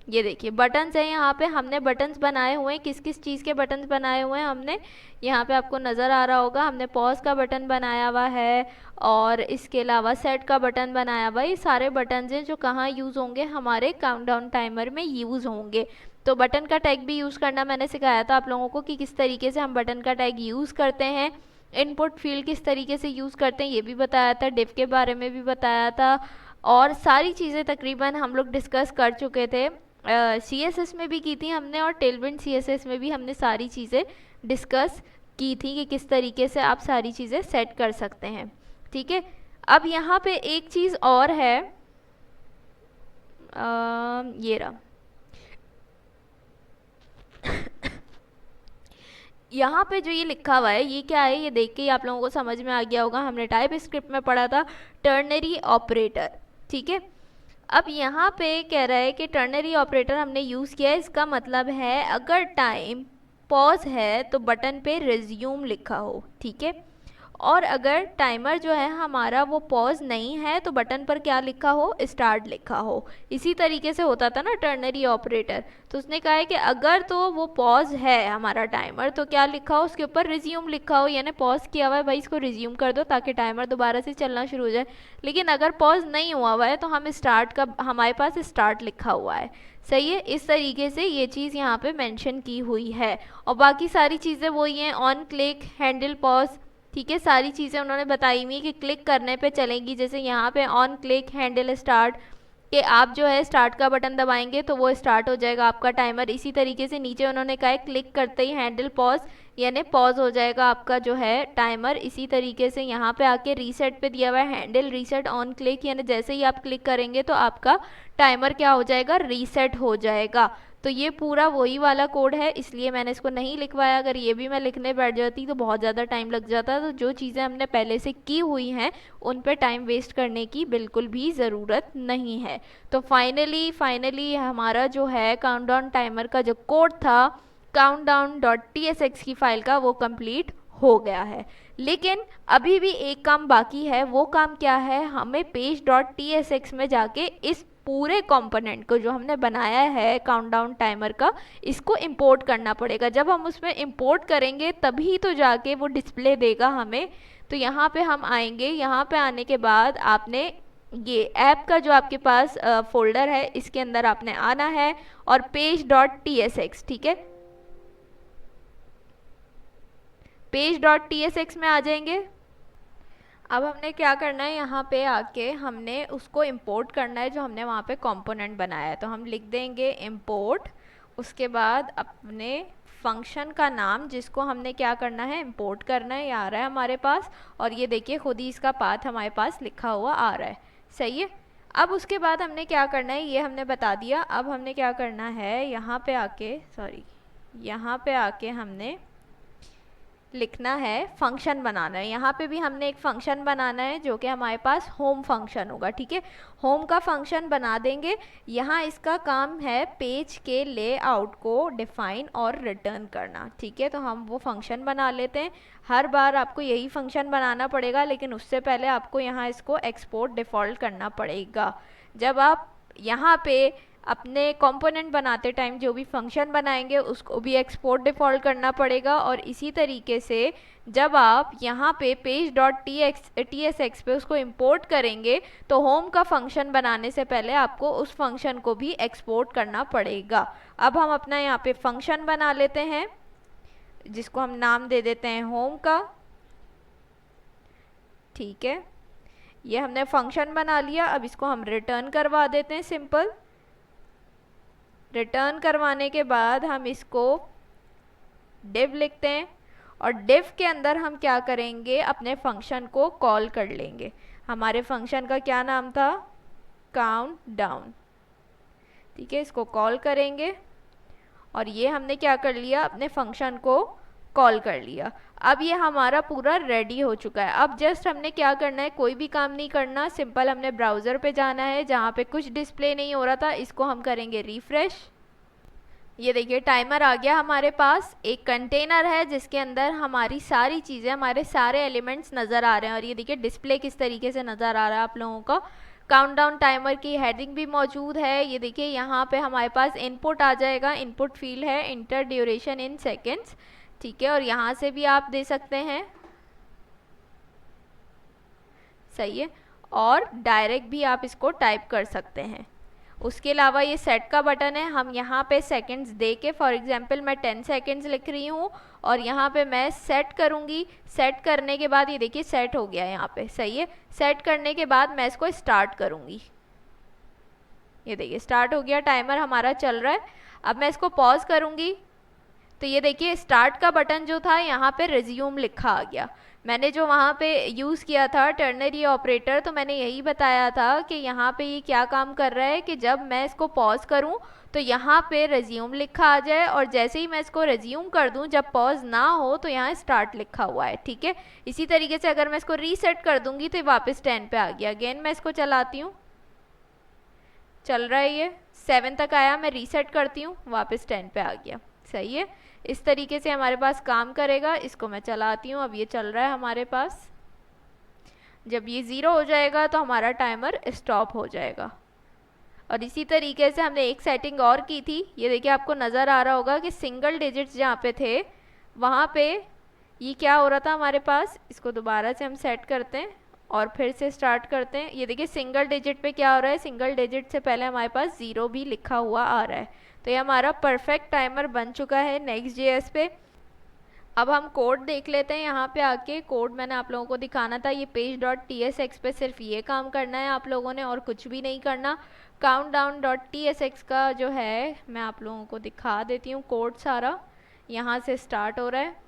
ये देखिए बटन्स है। यहाँ पे हमने बटन्स बनाए हुए हैं, किस किस चीज़ के बटन्स बनाए हुए हैं हमने, यहाँ पे आपको नज़र आ रहा होगा, हमने पॉज का बटन बनाया हुआ है और इसके अलावा सेट का बटन बनाया हुआ है। ये सारे बटन्स हैं जो कहाँ यूज़ होंगे, हमारे काउंटडाउन टाइमर में यूज़ होंगे। तो बटन का टैग भी यूज़ करना मैंने सिखाया था आप लोगों को कि किस तरीके से हम बटन का टैग यूज़ करते हैं। इनपुट फील्ड किस तरीके से यूज़ करते हैं ये भी बताया था, डिव के बारे में भी बताया था, और सारी चीज़ें तकरीबन हम लोग डिस्कस कर चुके थे। CSS में भी की थी हमने और टेलविंड CSS में भी हमने सारी चीज़ें डिस्कस की थी कि किस तरीके से आप सारी चीज़ें सेट कर सकते हैं, ठीक है। अब यहाँ पे एक चीज़ और है, ये रहा यहाँ पे जो ये लिखा हुआ है ये क्या है, ये देख के ही आप लोगों को समझ में आ गया होगा, हमने टाइप स्क्रिप्ट में पढ़ा था, टर्नरी ऑपरेटर, ठीक है। अब यहाँ पे कह रहा है कि टर्नरी ऑपरेटर हमने यूज़ किया है। इसका मतलब है अगर टाइम पॉज है तो बटन पे रिज्यूम लिखा हो, ठीक है, और अगर टाइमर जो है हमारा वो पॉज नहीं है तो बटन पर क्या लिखा हो, स्टार्ट लिखा हो। इसी तरीके से होता था ना टर्नरी ऑपरेटर। तो उसने कहा है कि अगर तो वो पॉज है हमारा टाइमर तो क्या लिखा हो, उसके ऊपर रिज्यूम लिखा हो, यानी पॉज किया हुआ है भाई इसको रिज्यूम कर दो ताकि टाइमर दोबारा से चलना शुरू हो जाए। लेकिन अगर पॉज नहीं हुआ हुआ है तो हम स्टार्ट का, हमारे पास स्टार्ट लिखा हुआ है, सही है। इस तरीके से ये चीज़ यहाँ पे मेंशन की हुई है। और बाकी सारी चीज़ें वही हैं, ऑन क्लिक, हैंडल पॉज, ठीक है, सारी चीज़ें उन्होंने बताई हुई कि क्लिक करने पे चलेंगी। जैसे यहाँ पे ऑन क्लिक हैंडल स्टार्ट, कि आप जो है स्टार्ट का बटन दबाएंगे तो वो स्टार्ट हो जाएगा आपका टाइमर। इसी तरीके से नीचे उन्होंने कहा है क्लिक करते ही हैंडल पॉज, यानी पॉज हो जाएगा आपका जो है टाइमर। इसी तरीके से यहाँ पे आके रीसेट पे दिया हुआ है हैंडल रीसेट ऑन क्लिक, यानी जैसे ही आप क्लिक करेंगे तो आपका टाइमर क्या हो जाएगा, रीसेट हो जाएगा। तो ये पूरा वही वाला कोड है, इसलिए मैंने इसको नहीं लिखवाया। अगर ये भी मैं लिखने बैठ जाती तो बहुत ज़्यादा टाइम लग जाता। तो जो चीज़ें हमने पहले से की हुई हैं उन पे टाइम वेस्ट करने की बिल्कुल भी ज़रूरत नहीं है। तो फाइनली हमारा जो है काउंटडाउन टाइमर का जो कोड था countdown.tsx की फाइल का, वो कंप्लीट हो गया है। लेकिन अभी भी एक काम बाकी है। वो काम क्या है, हमें page.tsx में जाके इस पूरे कंपोनेंट को जो हमने बनाया है काउंटडाउन टाइमर का, इसको इंपोर्ट करना पड़ेगा। जब हम उसमें इंपोर्ट करेंगे तभी तो जाके वो डिस्प्ले देगा हमें। तो यहाँ पे हम आएंगे, यहाँ पे आने के बाद आपने ये ऐप का जो आपके पास फोल्डर है इसके अंदर आपने आना है और page.tsx, ठीक है, page.tsx में आ जाएंगे। अब हमने क्या करना है, यहाँ पे आके हमने उसको इंपोर्ट करना है जो हमने वहाँ पे कंपोनेंट बनाया है। तो हम लिख देंगे इंपोर्ट, उसके बाद अपने फंक्शन का नाम जिसको हमने क्या करना है, इंपोर्ट करना है, ये आ रहा है हमारे पास। और ये देखिए खुद ही इसका पाथ हमारे पास लिखा हुआ आ रहा है। सही है। अब उसके बाद हमने क्या करना है, ये हमने बता दिया। अब हमने क्या करना है, यहाँ पे आके यहाँ पे आके हमने लिखना है, फंक्शन बनाना है। यहाँ पे भी हमने एक फंक्शन बनाना है जो कि हमारे पास होम फंक्शन होगा। ठीक है, होम का फंक्शन बना देंगे। यहाँ इसका काम है पेज के लेआउट को डिफाइन और रिटर्न करना। ठीक है, तो हम वो फंक्शन बना लेते हैं। हर बार आपको यही फंक्शन बनाना पड़ेगा, लेकिन उससे पहले आपको यहाँ इसको एक्सपोर्ट डिफ़ॉल्ट करना पड़ेगा। जब आप यहाँ पे अपने कंपोनेंट बनाते टाइम जो भी फंक्शन बनाएंगे उसको भी एक्सपोर्ट डिफ़ॉल्ट करना पड़ेगा। और इसी तरीके से जब आप यहाँ पे page dot T S x पे उसको इंपोर्ट करेंगे तो होम का फंक्शन बनाने से पहले आपको उस फंक्शन को भी एक्सपोर्ट करना पड़ेगा। अब हम अपना यहाँ पे फंक्शन बना लेते हैं जिसको हम नाम दे देते हैं होम का। ठीक है, ये हमने फंक्शन बना लिया। अब इसको हम रिटर्न करवा देते हैं सिंपल। रिटर्न करवाने के बाद हम इसको div लिखते हैं और div के अंदर हम क्या करेंगे, अपने फंक्शन को कॉल कर लेंगे। हमारे फंक्शन का क्या नाम था, काउंट डाउन। ठीक है, इसको कॉल करेंगे और ये हमने क्या कर लिया, अपने फंक्शन को कॉल कर लिया। अब ये हमारा पूरा रेडी हो चुका है। अब जस्ट हमने क्या करना है, कोई भी काम नहीं करना, सिंपल हमने ब्राउज़र पे जाना है। जहाँ पे कुछ डिस्प्ले नहीं हो रहा था इसको हम करेंगे रिफ्रेश। ये देखिए टाइमर आ गया हमारे पास। एक कंटेनर है जिसके अंदर हमारी सारी चीज़ें, हमारे सारे एलिमेंट्स नज़र आ रहे हैं। और ये देखिए डिस्प्ले किस तरीके से नज़र आ रहा है आप लोगों का। काउंटडाउन टाइमर की हेडिंग भी मौजूद है। ये देखिए यहाँ पे हमारे पास इनपुट आ जाएगा, इनपुट फील्ड है इंटर ड्यूरेशन इन सेकेंड्स। ठीक है, और यहाँ से भी आप दे सकते हैं। सही है, और डायरेक्ट भी आप इसको टाइप कर सकते हैं। उसके अलावा ये सेट का बटन है, हम यहाँ पे सेकंड्स दे के, फॉर एग्जांपल मैं 10 सेकंड्स लिख रही हूँ और यहाँ पे मैं सेट करूँगी। सेट करने के बाद ये देखिए सेट हो गया यहाँ पे। सही है, सेट करने के बाद मैं इसको स्टार्ट करूँगी। ये देखिए स्टार्ट हो गया, टाइमर हमारा चल रहा है। अब मैं इसको पॉज करूँगी तो ये देखिए स्टार्ट का बटन जो था यहाँ पे रिज्यूम लिखा आ गया। मैंने जो वहाँ पे यूज़ किया था टर्नरी ऑपरेटर, तो मैंने यही बताया था कि यहाँ पे ये क्या काम कर रहा है कि जब मैं इसको पॉज करूँ तो यहाँ पे रिज्यूम लिखा आ जाए और जैसे ही मैं इसको रिज्यूम कर दूँ, जब पॉज ना हो तो यहाँ स्टार्ट लिखा हुआ है। ठीक है, इसी तरीके से अगर मैं इसको रीसेट कर दूँगी तो वापस 10 पे आ गया। अगेन मैं इसको चलाती हूँ, चल रहा है, ये 7 तक आया। मैं रीसेट करती हूँ, वापस 10 पे आ गया। सही है, इस तरीके से हमारे पास काम करेगा। इसको मैं चलाती हूँ, अब ये चल रहा है हमारे पास। जब ये 0 हो जाएगा तो हमारा टाइमर स्टॉप हो जाएगा। और इसी तरीके से हमने एक सेटिंग और की थी। ये देखिए आपको नज़र आ रहा होगा कि सिंगल डिजिट्स जहाँ पे थे वहाँ पे ये क्या हो रहा था हमारे पास। इसको दोबारा से हम सेट करते हैं और फिर से स्टार्ट करते हैं। ये देखिए सिंगल डिजिट पे क्या हो रहा है, सिंगल डिजिट से पहले हमारे पास 0 भी लिखा हुआ आ रहा है। तो ये हमारा परफेक्ट टाइमर बन चुका है नेक्स्ट जेएस पे। अब हम कोड देख लेते हैं। यहाँ पे आके कोड मैंने आप लोगों को दिखाना था। ये page dot T S x पे सिर्फ ये काम करना है आप लोगों ने, और कुछ भी नहीं करना। Count down dot T S x का जो है मैं आप लोगों को दिखा देती हूँ। कोड सारा यहाँ से स्टार्ट हो रहा है।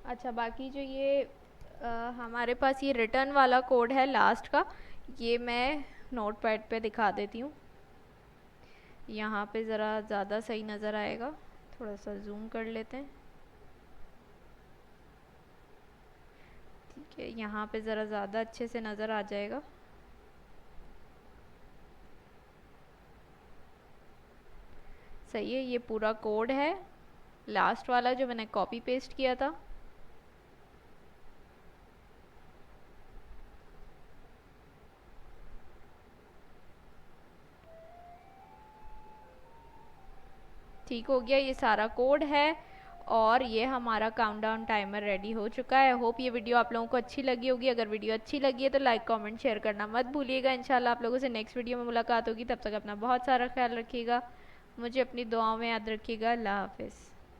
अच्छा, बाकी जो ये हमारे पास ये रिटर्न वाला कोड है लास्ट का, ये मैं नोटपैड पे दिखा देती हूँ। यहाँ पे ज़रा ज़्यादा सही नज़र आएगा, थोड़ा सा जूम कर लेते हैं। ठीक है, यहाँ पे ज़रा ज़्यादा अच्छे से नज़र आ जाएगा। सही है, ये पूरा कोड है लास्ट वाला जो मैंने कॉपी पेस्ट किया था। ठीक हो गया, ये सारा कोड है और ये हमारा काउंटडाउन टाइमर रेडी हो चुका है। होप ये वीडियो आप लोगों को अच्छी लगी होगी। अगर वीडियो अच्छी लगी है तो लाइक कमेंट शेयर करना मत भूलिएगा। इंशाल्लाह आप लोगों से नेक्स्ट वीडियो में मुलाकात होगी, तब तक अपना बहुत सारा ख्याल रखिएगा, मुझे अपनी दुआओं में याद रखिएगा। अल्लाह हाफिज़।